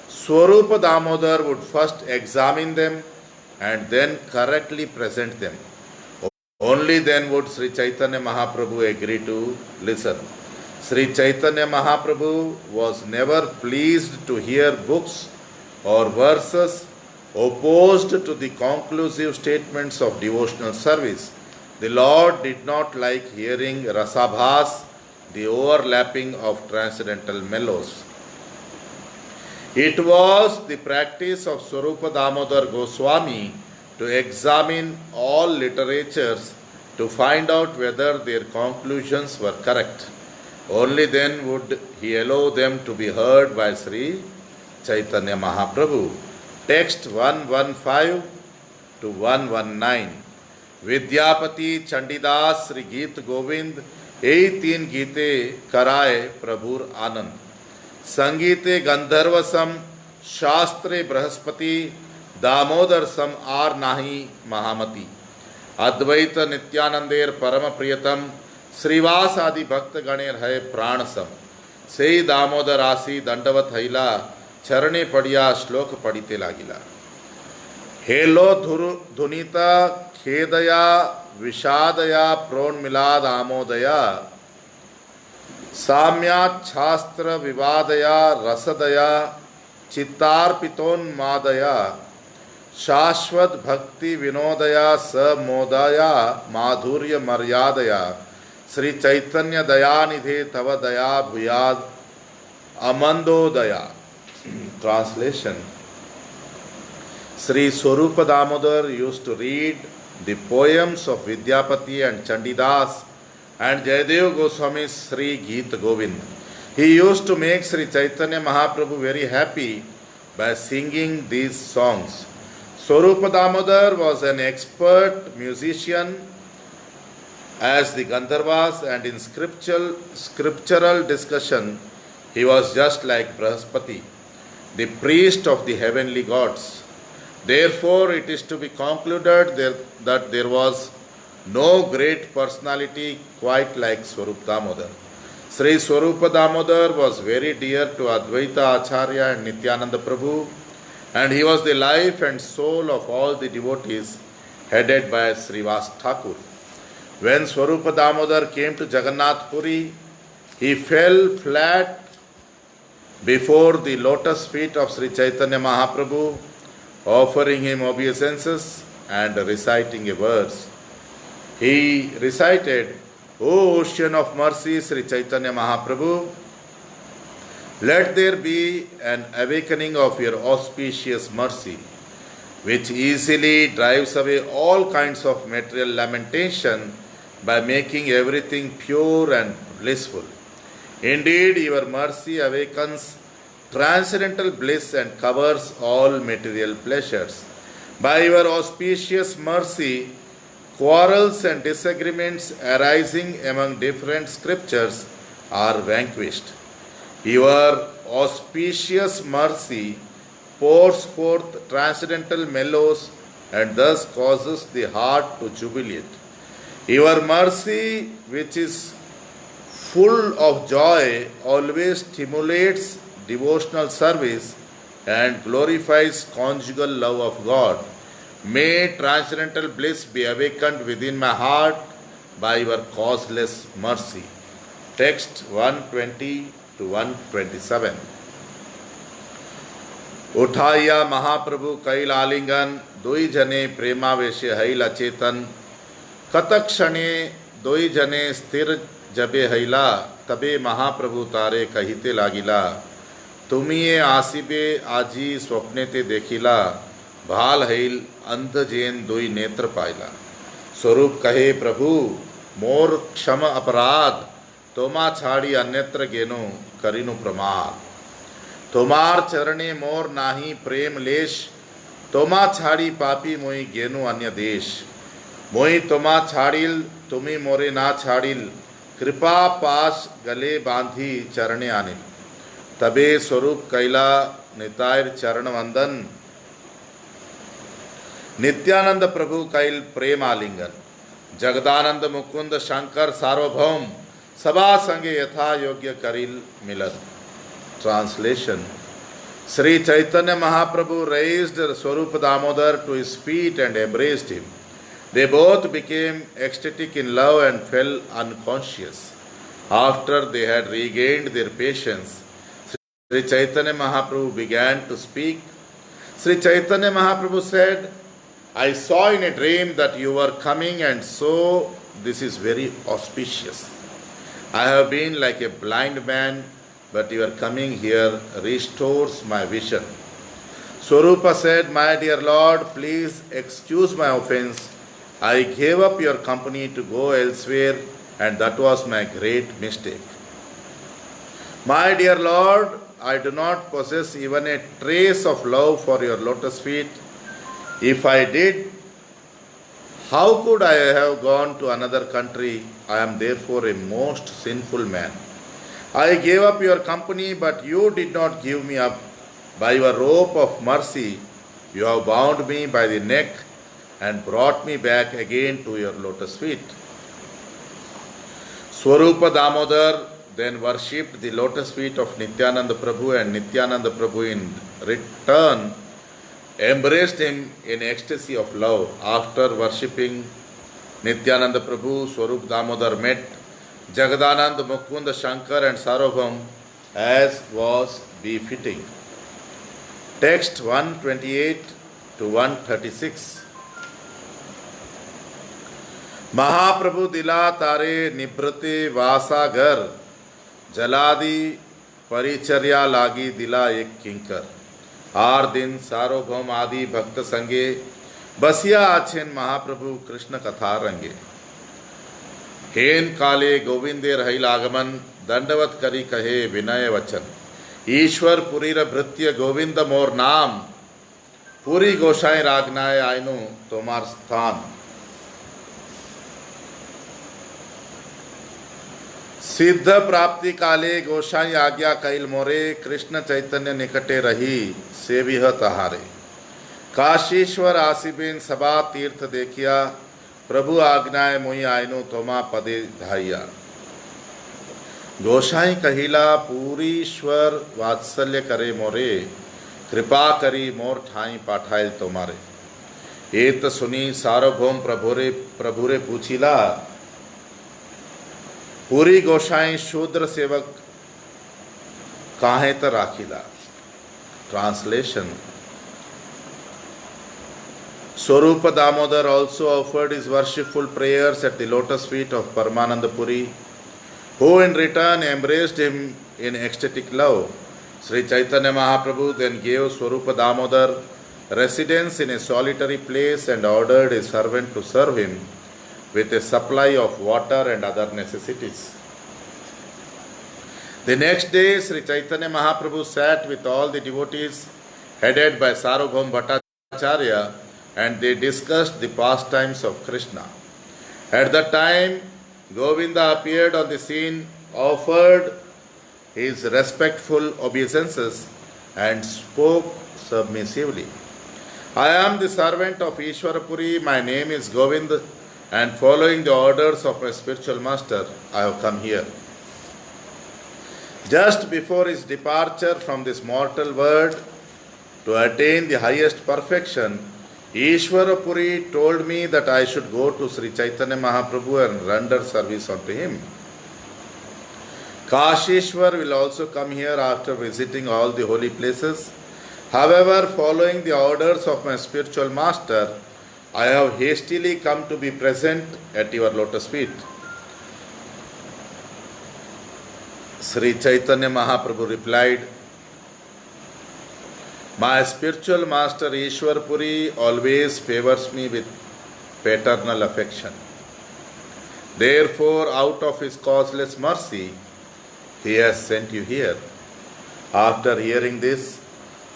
[SPEAKER 1] Swarupa Damodar would first examine them and then correctly present them. Only then would Sri Chaitanya Mahaprabhu agree to listen. Sri Chaitanya Mahaprabhu was never pleased to hear books or verses opposed to the conclusive statements of devotional service. The Lord did not like hearing rasabhas, the overlapping of transcendental mellows. It was the practice of Swarupa Damodar Goswami to examine all literatures to find out whether their conclusions were correct. Only then would he allow them to be heard by Sri Chaitanya Mahaprabhu. Text 115 to 119. Vidyapati Chandidas Shri गीत गोविंद यही तीन गीते कराए प्रभुर आनंद। संगीते गंधर्व सम, शास्त्रे Brihaspati, Damodar some are नाही महामति। अद्वैत नित्यानंदेर परम प्रियतम, श्रीवास आदि भक्त गणेर है प्राण सम। सेई दामोदर आसी दंडवत हैला, चरणे पड़िया श्लोक पढ़िते लागिला। हेलो धुनिता खेदया विषादया प्रोन्मिलाद आमोदया, साम्याच्छास्त्र विवादया रसदया चित्तार्पितोन्मादया, शाश्वत भक्ति विनोदया समोदया माधुर्य मर्यादया। श्री चैतन्य दयानिधे तव दया भूयाद अमंदोदया। Translation. Sri Swarupa Damodar used to read the poems of Vidyapati and Chandidas and Jayadev Goswami's Sri Geet Govind. He used to make Sri Chaitanya Mahaprabhu very happy by singing these songs. Swarupa Damodar was an expert musician as the Gandharvas, and in scriptural discussion he was just like Brahaspati, the priest of the heavenly gods. Therefore, it is to be concluded that there was no great personality quite like Swarupa Damodar. Sri Swarupa Damodar was very dear to Advaita Acharya and Nityananda Prabhu, and he was the life and soul of all the devotees headed by Srivas Thakur. When Swarupa Damodar came to Jagannath Puri, he fell flat before the lotus feet of Sri Chaitanya Mahaprabhu, offering him obeisances and reciting a verse. He recited, O ocean of mercy, Sri Chaitanya Mahaprabhu, let there be an awakening of your auspicious mercy, which easily drives away all kinds of material lamentation by making everything pure and blissful. Indeed, your mercy awakens transcendental bliss and covers all material pleasures. By your auspicious mercy, quarrels and disagreements arising among different scriptures are vanquished. Your auspicious mercy pours forth transcendental mellows and thus causes the heart to jubilate. Your mercy, which is full of joy, always stimulates devotional service and glorifies conjugal love of God. May transcendental bliss be awakened within my heart by your causeless mercy. Text 120 to 127. उठाइया महाप्रभु कैल आलिंगन, दुई जने प्रेमावेशे hell अचेतन, कतक क्षणे दुई जने स्थिर जबे हैला, तबे महाप्रभु तारे कहिते लागिला, तुमिये आसिबे आजी स्वप्ने ते देखिला, भाल हैल अंध जेन दुई नेत्र पाइला। स्वरूप कहे प्रभु मोर क्षम अपराध, तोमा छाड़ी अन्यत्र गेनो करिनु प्रमाद। तोमार चरणे मोर नाही प्रेम लेश, तोमा छाड़ी पापी मोई गेनु अन्य देश। मोई तोमा छाड़िल तुमी मोरे ना छाड़िल, कृपा पास गले बांधी चरणे आनिल। तबे स्वरूप कैला नितायर चरण वंदन, नित्यानंद प्रभु कैल प्रेम आलिंगन। जगदानंद मुकुंद शंकर सार्वभौम, सभा संगे यथा योग्य करिल मिलन। Translation. Sri Chaitanya Mahaprabhu raised Swarupa Damodar to his feet and embraced him. They both became ecstatic in love and fell unconscious. After they had regained their patience, Sri Chaitanya Mahaprabhu began to speak. Sri Chaitanya Mahaprabhu said, I saw in a dream that you were coming, and so this is very auspicious. I have been like a blind man, but your coming here restores my vision. Swarupa said, My dear Lord, please excuse my offense. I gave up your company to go elsewhere, and that was my great mistake. My dear Lord, I do not possess even a trace of love for your lotus feet. If I did, how could I have gone to another country? I am therefore a most sinful man. I gave up your company, but you did not give me up. By your rope of mercy, you have bound me by the neck and brought me back again to your lotus feet. Swarupa Damodar then worshipped the lotus feet of Nityananda Prabhu, and Nityananda Prabhu in return embraced him in ecstasy of love. After worshipping Nityananda Prabhu, Swarupa Damodar met Jagadanand, Mukunda, Shankar and Sarvabhaum as was befitting. Text 128 to 136. महाप्रभु दिला तारे निवृत्ते वासागर, जलादि परिचर्या लागी दिला एक किंकर। Are दिन सार्वभौम आदि भक्त संगे, बसिया आछेन महाप्रभु कृष्ण कथा रंगे। हेन काले गोविंदे रहिल आगमन, दंडवत करी कहे विनय वचन। ईश्वर पुरीर भृत्य गोविंद मोर नाम, पूरी गोसाई रागनाय आयनु तोमार स्थान। सिद्ध प्राप्ति काले गोसाई आज्ञा कैल मोरे, कृष्ण चैतन्य निकटे रही सेविह तहारे। काशीश्वर आसिबेन सबा तीर्थ देखिया, प्रभु आज्ञाए मुई आयनु तोमा पदे धाइया। गोसाई कहिला पूरीश्वर वात्सल्य करे मोरे, कृपा करी मोर ठाई पाठाइल तोमारे। एत सुनी सार्वभौम प्रभुरे पूछिला, पूरी गोसाई शूद्र सेवक काहे त राखिला। Translation. Swarupa Damodar also offered his worshipful prayers at the lotus feet of Paramananda Puri, who in return embraced him in ecstatic love. Sri Chaitanya Mahaprabhu then gave Swarupa Damodar residence in a solitary place and ordered his servant to serve him with a supply of water and other necessities. The next day, Sri Chaitanya Mahaprabhu sat with all the devotees headed by Sarvabhaum Bhattacharya, and they discussed the pastimes of Krishna. At that time, Govinda appeared on the scene, offered his respectful obeisances, and spoke submissively. I am the servant of Ishwarapuri, my name is Govind, and following the orders of my spiritual master, I have come here. Just before his departure from this mortal world to attain the highest perfection, Ishwarapuri told me that I should go to Sri Chaitanya Mahaprabhu and render service unto him. Kashishwar will also come here after visiting all the holy places. However, following the orders of my spiritual master, I have hastily come to be present at your lotus feet. Sri Chaitanya Mahaprabhu replied, my spiritual master Ishwarapuri always favors me with paternal affection. Therefore, out of his causeless mercy, he has sent you here. After hearing this,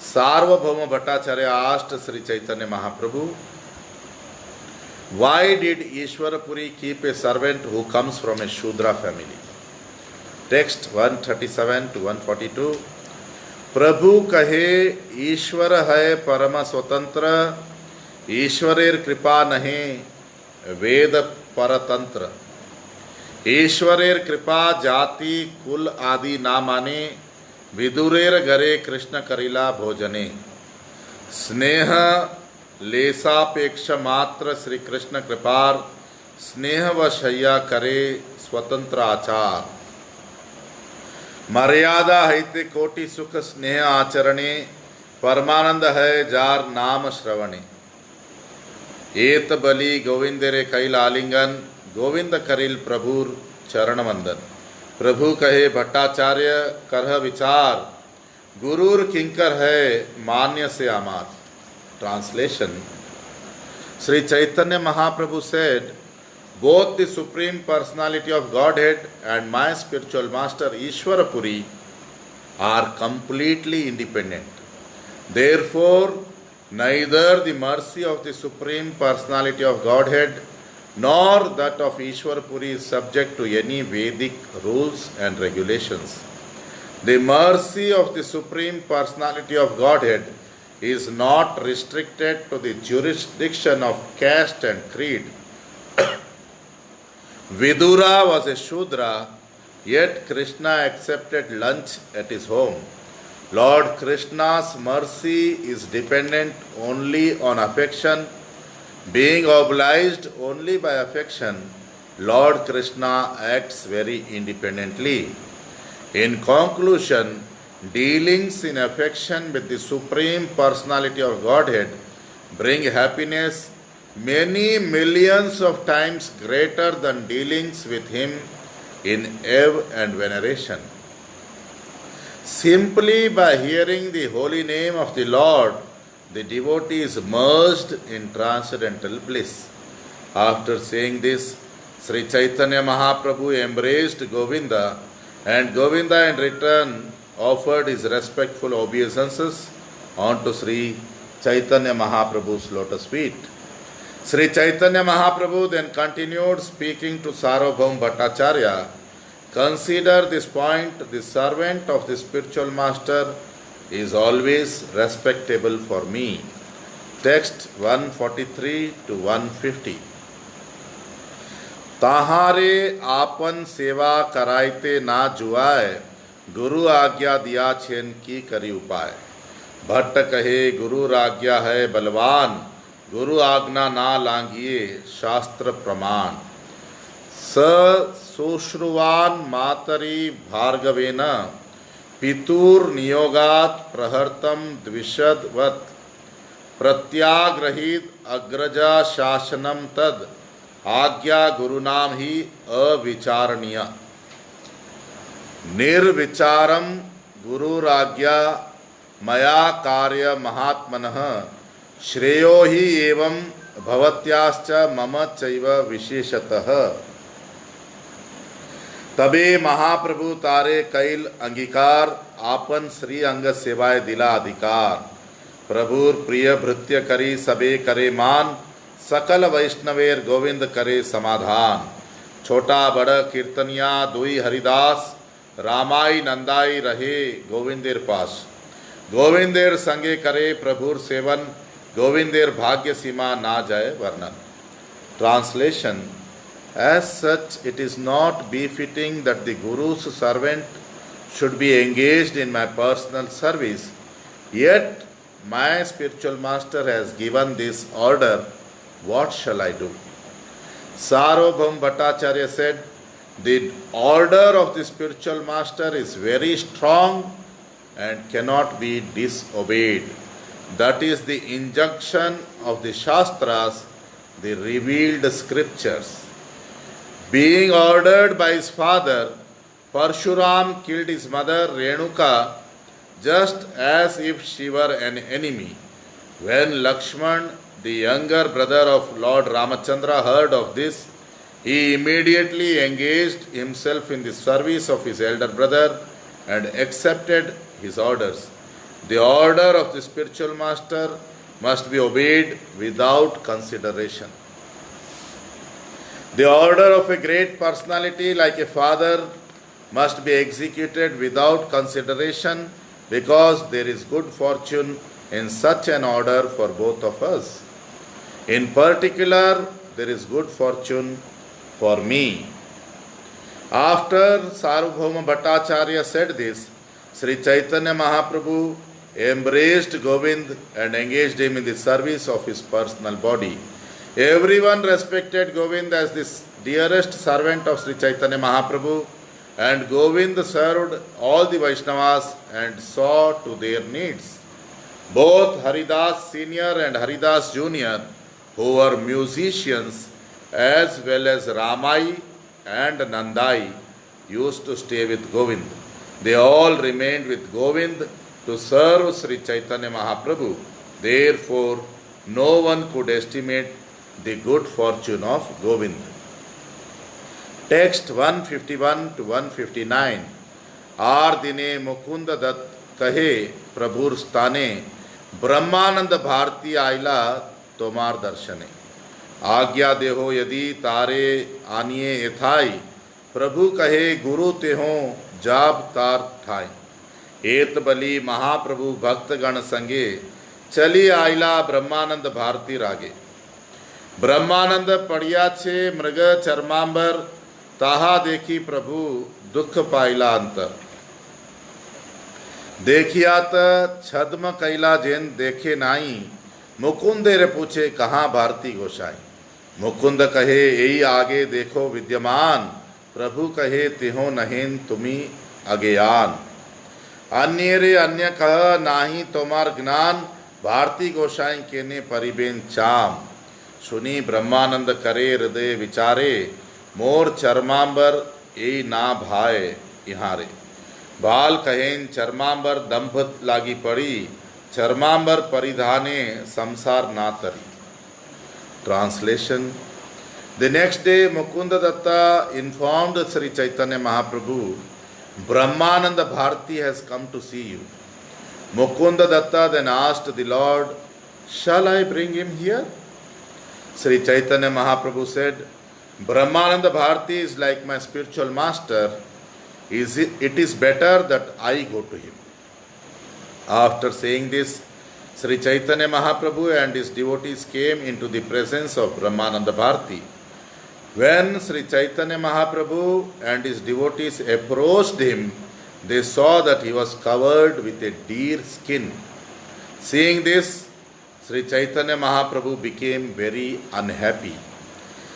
[SPEAKER 1] Sarvabhauma Bhattacharya asked Sri Chaitanya Mahaprabhu, why did Ishwarapuri keep a servant who comes from a Shudra family? Text 137 to 142. प्रभु कहे ईश्वर है परम स्वतंत्र, ईश्वरेर कृपा नहीं वेद परतंत्र। ईश्वरेर कृपा जाति कुल आदि ना माने, विदुरेर गरे कृष्ण करिला भोजने। स्नेह लेसापेक्ष मात्र श्री कृष्ण कृपार, स्नेह व शय्या करे स्वतंत्र आचार। मर्यादा हैते कोटि सुख स्नेह आचरणे, परमानंद है जार नाम श्रवणे। एत बलि गोविंदेरे कैल आलिंगन, गोविंद करिल प्रभुर चरण वंदन। प्रभु कहे भट्टाचार्य करह विचार, गुरुर किंकर है मान्य से आमार। Translation. Sri Chaitanya Mahaprabhu said, both the Supreme Personality of Godhead and my spiritual master Ishwarapuri are completely independent. Therefore, neither the mercy of the Supreme Personality of Godhead nor that of Ishwarapuri is subject to any Vedic rules and regulations. The mercy of the Supreme Personality of Godhead is not restricted to the jurisdiction of caste and creed. Vidura was a Shudra, yet Krishna accepted lunch at his home. Lord Krishna's mercy is dependent only on affection. Being obliged only by affection, Lord Krishna acts very independently. In conclusion, dealings in affection with the Supreme Personality of Godhead bring happiness many millions of times greater than dealings with him in awe and veneration. Simply by hearing the holy name of the Lord, the devotee is merged in transcendental bliss. After saying this, Sri Chaitanya Mahaprabhu embraced Govinda, and Govinda in return offered his respectful obeisances onto Sri Chaitanya Mahaprabhu's lotus feet. Sri Chaitanya Mahaprabhu then continued speaking to Sarvabhaum Bhattacharya, consider this point, the servant of the spiritual master is always respectable for me. Text 143 to 150. ताहारे आपन सेवा कराइते ना जुआए, गुरु आज्ञा दिया छेन की करी उपाय। भट्ट कहे गुरु आज्ञा है बलवान, गुरु आज्ञा ना लांघिए शास्त्र प्रमाण। स सुश्रुवान मातरी भार्गवेन, पितुर नियोगात प्रहर्तम द्विषदवत। प्रत्याग्रहित अग्रजा शासनम तद, आज्ञा गुरुनाम ही अविचारणीय। निर्विचारम गुरुराज्ञा मया कार्य महात्मनः, श्रेयो ही एवं भवत्याश्च मम चैव विशेषतः। तबे महाप्रभु तारे कैल अंगीकार, आपन श्री अंग सेवाय दिला अधिकार। प्रभुर प्रिय भृत्य करी सबे करे मान, सकल वैष्णवेर गोविंद करे समाधान। छोटा बड़ कीर्तनिया दुई हरिदास, रामाई नंदाई रहे गोविंदेर पास। गोविंदेर संगे करे प्रभुर सेवन, गोविंदेर भाग्य सीमा ना जाए वर्णन। Translation: As such, it is not befitting that the Guru's servant should be engaged in my personal service. Yet, my spiritual master has given this order. What shall I do? Sarvabhauma Bhattacharya said, the order of the spiritual master is very strong and cannot be disobeyed. That is the injunction of the Shastras, the revealed scriptures. Being ordered by his father, Parshuram killed his mother Renuka just as if she were an enemy. When Lakshman, the younger brother of Lord Ramachandra, heard of this, he immediately engaged himself in the service of his elder brother and accepted his orders. The order of the spiritual master must be obeyed without consideration. The order of a great personality like a father must be executed without consideration, because there is good fortune in such an order for both of us. In particular, there is good fortune for me. After Sarvabhauma Bhattacharya said this, Sri Chaitanya Mahaprabhu embraced Govind and engaged him in the service of his personal body. Everyone respected Govind as the dearest servant of Sri Chaitanya Mahaprabhu, and Govind served all the Vaishnavas and saw to their needs. Both Haridas Senior and Haridas Junior, who were musicians, as well as Ramai and Nandai, used to stay with Govind. They all remained with Govind to serve Sri Chaitanya Mahaprabhu. Therefore, no one could estimate the good fortune of Govind. Text 151 to 159. Are दिने मुकुंद दत्त कहे प्रभुर स्थाने, ब्रह्मानंद भारती आइला तोमार दर्शने। आज्ञा देहो यदि तारे आनिए एथाई, प्रभु कहे गुरु तेहो जाब तार थाई। एत बलि महाप्रभु भक्तगण संगे, चली आइला ब्रह्मानंद भारती रागे। ब्रह्मानंद पड़िया छे मृग चर्मांबर, ताहा देखी प्रभु दुख पाइला अंतर। देखियात छद्म कैला जेन देखे नाई, मुकुंद रे पूछे कहाँ भारती गोसाई। मुकुंद कहे यही आगे देखो विद्यमान, प्रभु कहे तिहो नहेन तुम्ही अज्ञान। अन्य रे अन्य कह नाही तोमार ज्ञान, भारती गोसाई केने परिबेन चाम। सुनी ब्रह्मानंद करे हृदय विचारे, मोर चर्मांबर ए ना भाए इहारे। बाल कहेन चर्मांबर दंभ लागी पड़ी, चर्मांबर परिधाने संसार ना तरी। Translation: The next day Mukunda Datta informed Sri Chaitanya Mahaprabhu, Brahmananda Bharati has come to see you. Mukunda Datta then asked the Lord, shall I bring him here? Sri Chaitanya Mahaprabhu said, Brahmananda Bharati is like my spiritual master. It is better that I go to him. After saying this, Sri Chaitanya Mahaprabhu and his devotees came into the presence of Brahmananda Bharati. When Sri Chaitanya Mahaprabhu and his devotees approached him, they saw that he was covered with a deer skin. Seeing this, Sri Chaitanya Mahaprabhu became very unhappy.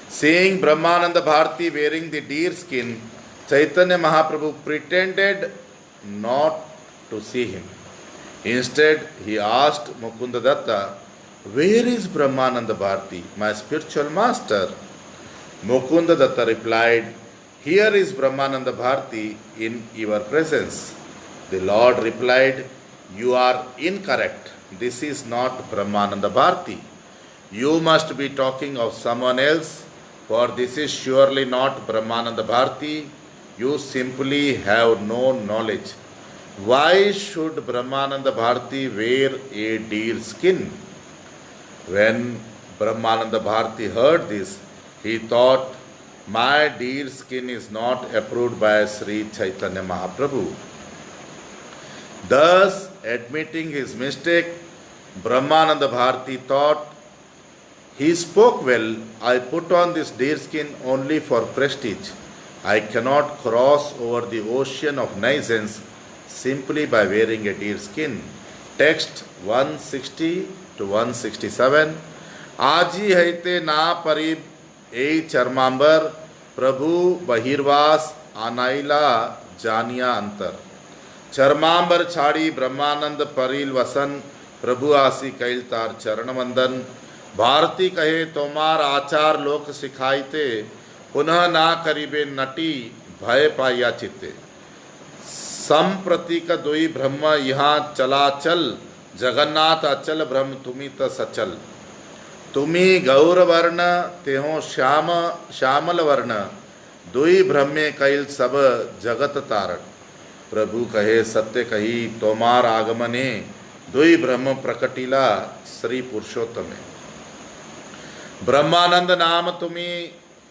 [SPEAKER 1] Seeing Brahmananda Bharati wearing the deer skin, Chaitanya Mahaprabhu pretended not to see him. Instead, he asked Mukunda Datta, where is Brahmananda Bharati, my spiritual master? Mukunda Datta replied, here is Brahmananda Bharati in your presence. The Lord replied, you are incorrect. This is not Brahmananda Bharati. You must be talking of someone else, for this is surely not Brahmananda Bharati. You simply have no knowledge. Why should Brahmananda Bharati wear a deer skin? When Brahmananda Bharati heard this, he thought, my deer skin is not approved by Sri Chaitanya Mahaprabhu. Thus, admitting his mistake, Brahmananda Bharati thought, he spoke well. I put on this deer skin only for prestige. I cannot cross over the ocean of naisance simply by wearing a deer skin. Text 160 to 167. आजी हैते ना परिब ए चर्मांबर प्रभु बहिर्वास आनाइला जानिया अंतर. चर्मांबर छाड़ी ब्रह्मानंद परिल वसन प्रभु आसी कैल तार चरण वंदन. भारती कहे तोमार आचार लोक सिखाइते पुनः ना करीबे नटी भय पाया चित्ते. संप्रतीक दुई ब्रह्म यहाँ चला चल जगन्नाथ अचल ब्रह्म तुमी त सचल. तुमी गौर वर्ण तेहो श्याम श्यामल वर्ण दुई ब्रह्मे कैल सब जगत तारण. प्रभु कहे सत्य कही तोमार आगमने दुई ब्रह्म प्रकटिला श्री पुरुषोत्तमे. ब्रह्मानंद नाम तुमी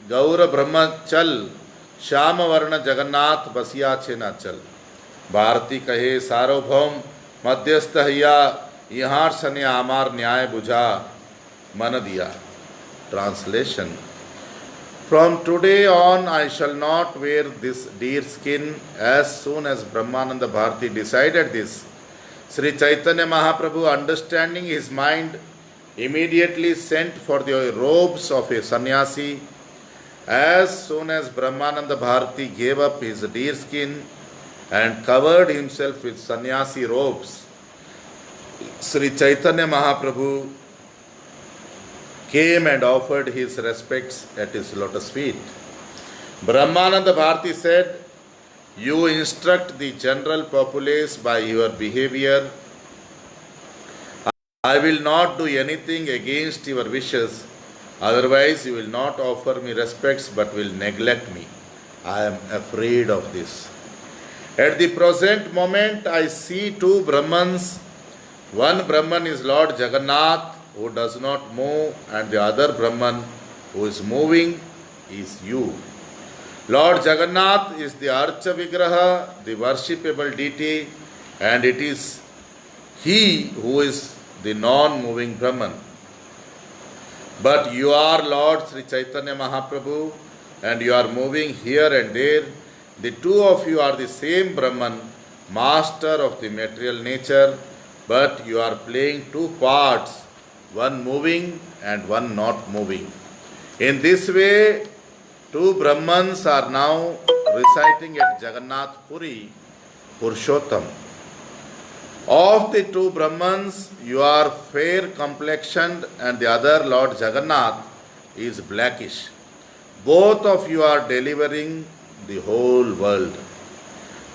[SPEAKER 1] गौर ब्रह्म चल श्याम वर्ण जगन्नाथ बसिया छे न चल. भारती कहे सार्वभौम मध्यस्थ हैया यहाँ सने आमार न्याय बुझा मन दिया. Translation. From today on I shall not wear this deer skin. As soon as Brahmananda Bharati decided this, Sri Chaitanya Mahaprabhu, understanding his mind, immediately sent for the robes of a sannyasi. As soon as Brahmananda Bharati gave up his deer skin and covered himself with sannyasi robes, Sri Chaitanya Mahaprabhu came and offered his respects at his lotus feet. Brahmananda Bharati said, you instruct the general populace by your behavior. I will not do anything against your wishes, otherwise you will not offer me respects but will neglect me. I am afraid of this. At the present moment I see two Brahmans. One Brahman is Lord Jagannath, who does not move, and the other Brahman who is moving is you. Lord Jagannath is the Archa Vigraha, the worshipable deity, and it is he who is the non-moving Brahman. But you are Lord Sri Chaitanya Mahaprabhu, and you are moving here and there. The two of you are the same Brahman, master of the material nature, but you are playing two parts, one moving and one not moving. In this way, two Brahmans are now residing at Jagannath Puri, Purushottam. Of the two Brahmans, you are fair complexioned and the other, Lord Jagannath, is blackish. Both of you are delivering the whole world.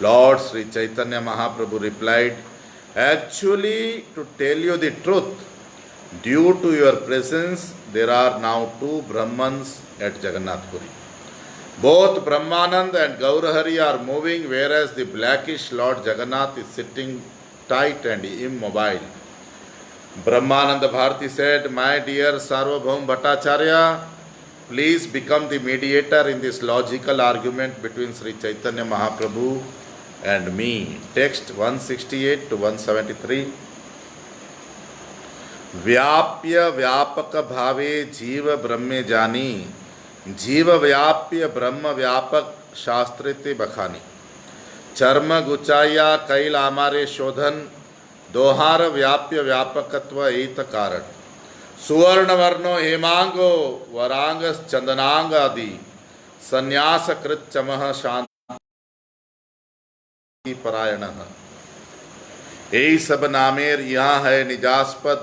[SPEAKER 1] Lord Sri Chaitanya Mahaprabhu replied, actually, to tell you the truth, due to your presence, there are now two Brahmans at Jagannath Puri. Both Brahmanand and Gaurahari are moving, whereas the blackish Lord Jagannath is sitting tight and immobile. Brahmananda Bharati said, my dear Sarvabhaum Bhattacharya, please become the mediator in this logical argument between Sri Chaitanya Mahaprabhu and me. Text 168 to 173. व्याप्य व्यापक भावे जीव ब्रह्मे जानी, जीव व्याप्य ब्रह्म व्यापक शास्त्रेते बखानी. चर्म गुचाया कैल आमारे शोधन, दोहार व्याप्य व्यापकत्व एत कारण. सुवर्ण वर्णो हेमांगो वरांग चंदनांग आदि, संन्यास कृत चमह शांति परायण. यही सब नामेर यहाँ है निजास्पद,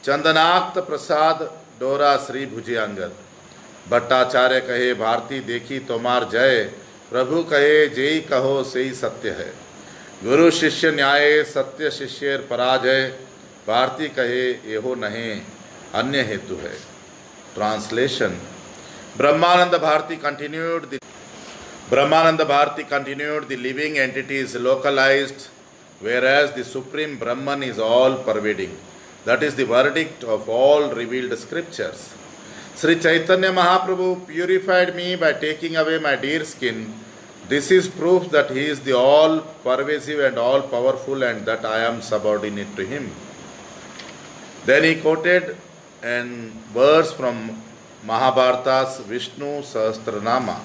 [SPEAKER 1] चंदनाक्त प्रसाद डोरा श्री भुजे अंगद. भट्टाचार्य कहे भारती देखी तोमार जय, प्रभु कहे जेई कहो सेई सत्य है. गुरु शिष्य न्याय सत्य शिष्येर पराजय, भारती कहे एहो नहीं अन्य हेतु है. Translation. Brahmananda Bharati continued Brahmananda Bharati continued, the living entity is localized, whereas the Supreme Brahman is all pervading. That is the verdict of all revealed scriptures. Sri Chaitanya Mahaprabhu purified me by taking away my deer skin. This is proof that he is the all pervasive and all powerful, and that I am subordinate to him. Then he quoted a verse from Mahabharata's Vishnu Sahasranama.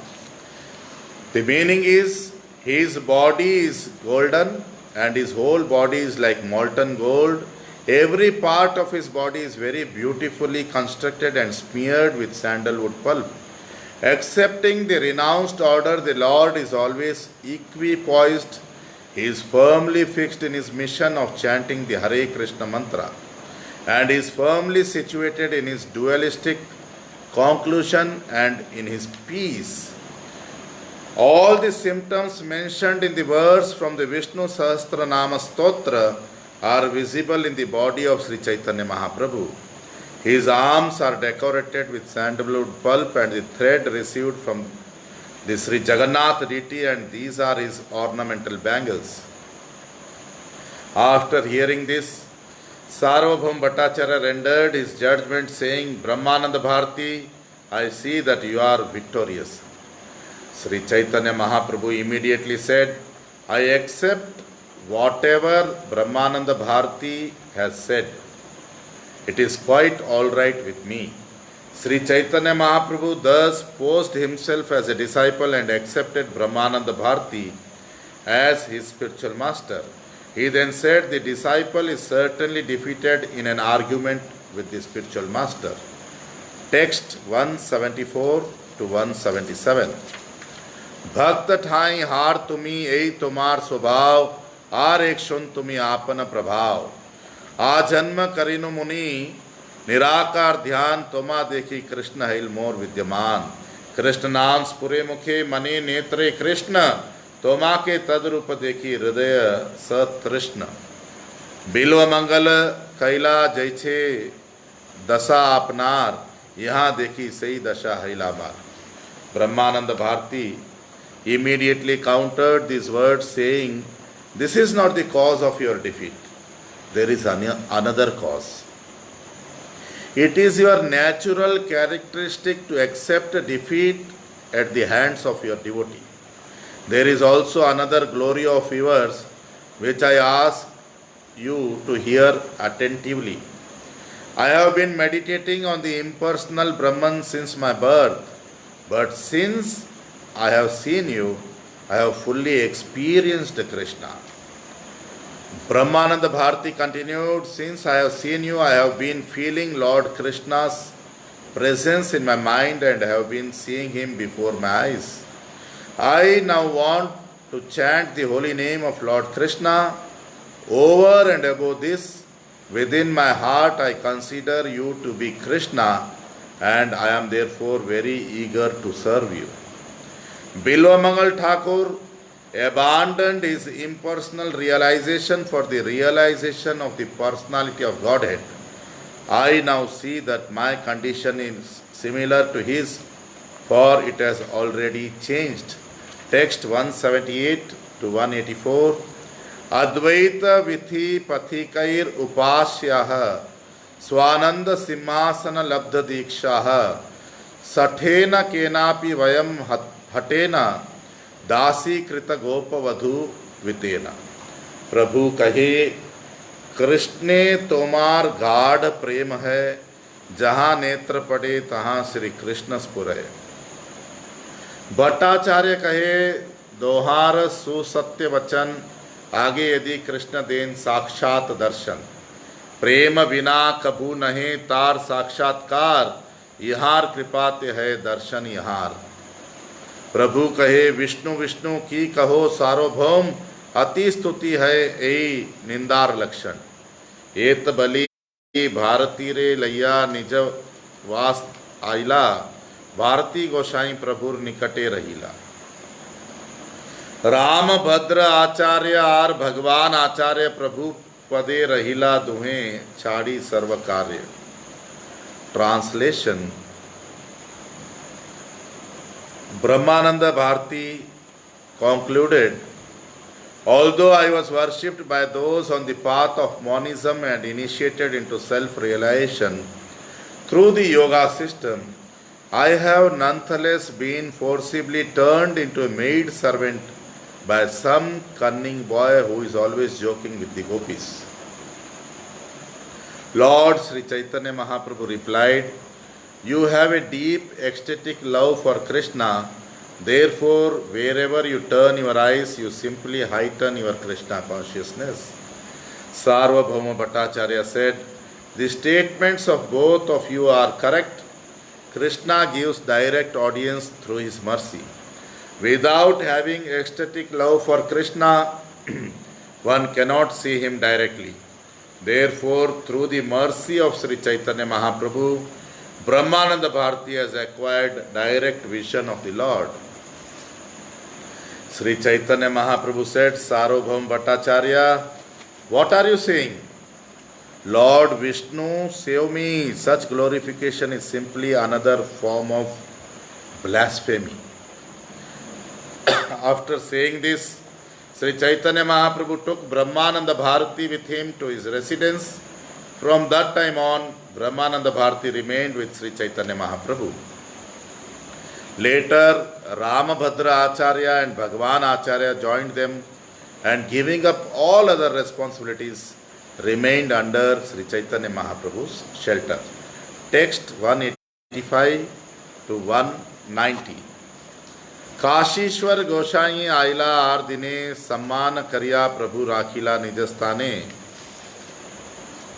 [SPEAKER 1] The meaning is, his body is golden and his whole body is like molten gold. Every part of his body is very beautifully constructed and smeared with sandalwood pulp. Accepting the renounced order, the Lord is always equipoised. He is firmly fixed in his mission of chanting the Hare Krishna mantra, and is firmly situated in his dualistic conclusion and in his peace. All the symptoms mentioned in the verse from the Vishnu Sahasranama Stotra are visible in the body of Sri Chaitanya Mahaprabhu. His arms are decorated with sandalwood pulp and the thread received from the Sri Jagannath deity, and these are his ornamental bangles. After hearing this, Sarvabhaum Bhattacharya rendered his judgment saying, Brahmananda Bharati, I see that you are victorious. Sri Chaitanya Mahaprabhu immediately said, I accept whatever Brahmananda Bharati has said. It is quite alright with me. Sri Chaitanya Mahaprabhu thus posed himself as a disciple and accepted Brahmananda Bharati as his spiritual master. He then said, the disciple is certainly defeated in an argument with the spiritual master. Text 174 to 177. भक्त ठाई हार तुमी यही तुम्हार स्वभाव are एक सुन तुमी आपन प्रभाव आजन्म करिनु मुनि निराकार ध्यान तुमा देखी कृष्ण हिल मोर विद्यमान कृष्ण नाम स्फुरे मुखे मने नेत्रे कृष्ण तुमा के तदरूप देखी हृदय सतृष्ण बिल्व मंगल कैला जैछे दशा अपनार यहाँ देखी सही दशा हिला मार. Brahmananda Bharati immediately countered these words saying, this is not the cause of your defeat. There is another cause. It is your natural characteristic to accept defeat at the hands of your devotee. There is also another glory of yours which I ask you to hear attentively. I have been meditating on the impersonal Brahman since my birth, but since I have seen you, I have fully experienced Krishna. Brahmananda Bharati continued, since I have seen you, I have been feeling Lord Krishna's presence in my mind and have been seeing him before my eyes. I now want to chant the holy name of Lord Krishna. Over and above this, within my heart I consider you to be Krishna, and I am therefore very eager to serve you. Bilvamangal Thakur abandoned his impersonal realization for the realization of the personality of Godhead. I now see that my condition is similar to his, for it has already changed. Text 178 to 184. Advaita vithi pathikair upasyaha swananda simhasana labdha dikshaha sathena kenapi vayam hatena दासी कृत गोप वधु वितेना. प्रभु कहे, कृष्णे तोमार गाढ़ प्रेम है, जहाँ नेत्र पड़े तहाँ श्री कृष्ण स्फुरे. भट्टाचार्य कहे, दोहार सुसत्य वचन, आगे यदि कृष्ण देन साक्षात दर्शन. प्रेम बिना कभू नहीं तार साक्षात्कार, यहार कृपाते है दर्शन यहार. प्रभु कहे, विष्णु विष्णु की कहो सार्वभौम, अति स्तुति है यही निंदार लक्षण. एत बलि भारती रे लैया निज वास आइला, भारती गोसाई प्रभुर निकटे रहीला. राम भद्र आचार्य आर भगवान आचार्य प्रभु पदे रहीला, दुहें छाड़ी सर्व कार्य. Translation. Brahmananda Bharati concluded, although I was worshipped by those on the path of monism and initiated into self-realization through the yoga system, I have nonetheless been forcibly turned into a maid servant by some cunning boy who is always joking with the gopis. Lord Sri Chaitanya Mahaprabhu replied, you have a deep ecstatic love for Krishna, therefore wherever you turn your eyes, you simply heighten your Krishna consciousness. Sarvabhauma Bhattacharya said, the statements of both of you are correct. Krishna gives direct audience through his mercy. Without having ecstatic love for Krishna, one cannot see him directly. Therefore, through the mercy of Sri Chaitanya Mahaprabhu, Brahmananda Bharati has acquired direct vision of the Lord. Sri Chaitanya Mahaprabhu said, Sarvabhauma Bhattacharya, what are you saying? Lord Vishnu, save me. Such glorification is simply another form of blasphemy. After saying this, Sri Chaitanya Mahaprabhu took Brahmananda Bharati with him to his residence. From that time on, Brahmananda Bharati remained with Sri Chaitanya Mahaprabhu. Later, Ramabhadra Acharya and Bhagwan Acharya joined them and giving up all other responsibilities, remained under Sri Chaitanya Mahaprabhu's shelter. Text 185 to 190. Kashishwar Gosai आइला आर दिने सम्मान करिया प्रभु राखिला निजस्थाने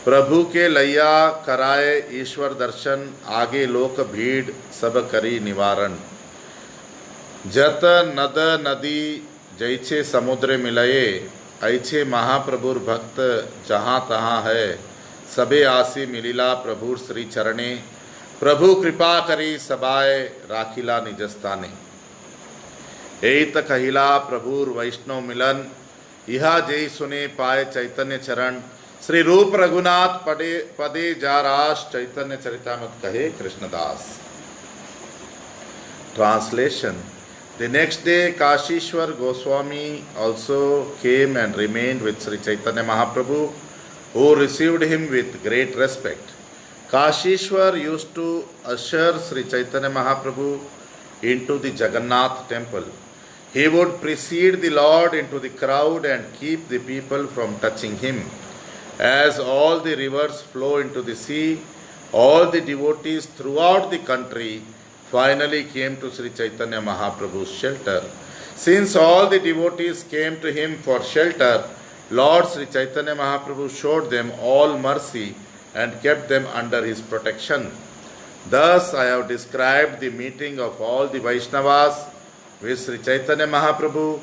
[SPEAKER 1] प्रभु के लैया कराए ईश्वर दर्शन आगे लोक भीड़ सब करी निवारण जत नद नदी जैसे समुद्र मिलये ऐसे महाप्रभुर भक्त जहाँ तहाँ है सबे आसी मिलिला प्रभुर श्री चरणे प्रभु कृपा करी सबाए राखिला निजस्थाने एत कहिला प्रभुर वैष्णव मिलन इहा जय सुने पाए चैतन्य चरण श्री रूप रघुनाथ पदे जा रास चैतन्य चरितामृत कहे Krishnadas. Translation. The next day Kashishwar Goswami also came and remained with Sri Chaitanya Mahaprabhu, who received him with great respect. Kashishwar used to usher Sri Chaitanya Mahaprabhu into the Jagannath temple. He would precede the Lord into the crowd and keep the people from touching him. As all the rivers flow into the sea, all the devotees throughout the country finally came to Sri Chaitanya Mahaprabhu's shelter. Since all the devotees came to him for shelter, Lord Sri Chaitanya Mahaprabhu showed them all mercy and kept them under his protection. Thus I have described the meeting of all the Vaishnavas with Sri Chaitanya Mahaprabhu.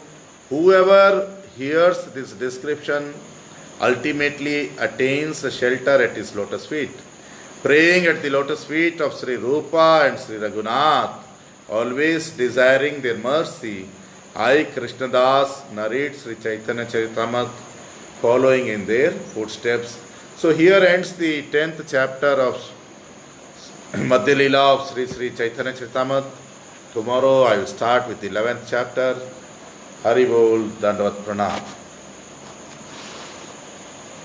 [SPEAKER 1] Whoever hears this description ultimately attains a shelter at his lotus feet. Praying at the lotus feet of Sri Rupa and Sri Raghunath, always desiring their mercy, I, Krishnadas, narrate Sri Chaitanya Charitamrita, following in their footsteps. So here ends the 10th chapter of Madhya Leela of Sri Chaitanya Charitamrita. Tomorrow I will start with the 11th chapter. Hari Bol, Dandavat Pranam.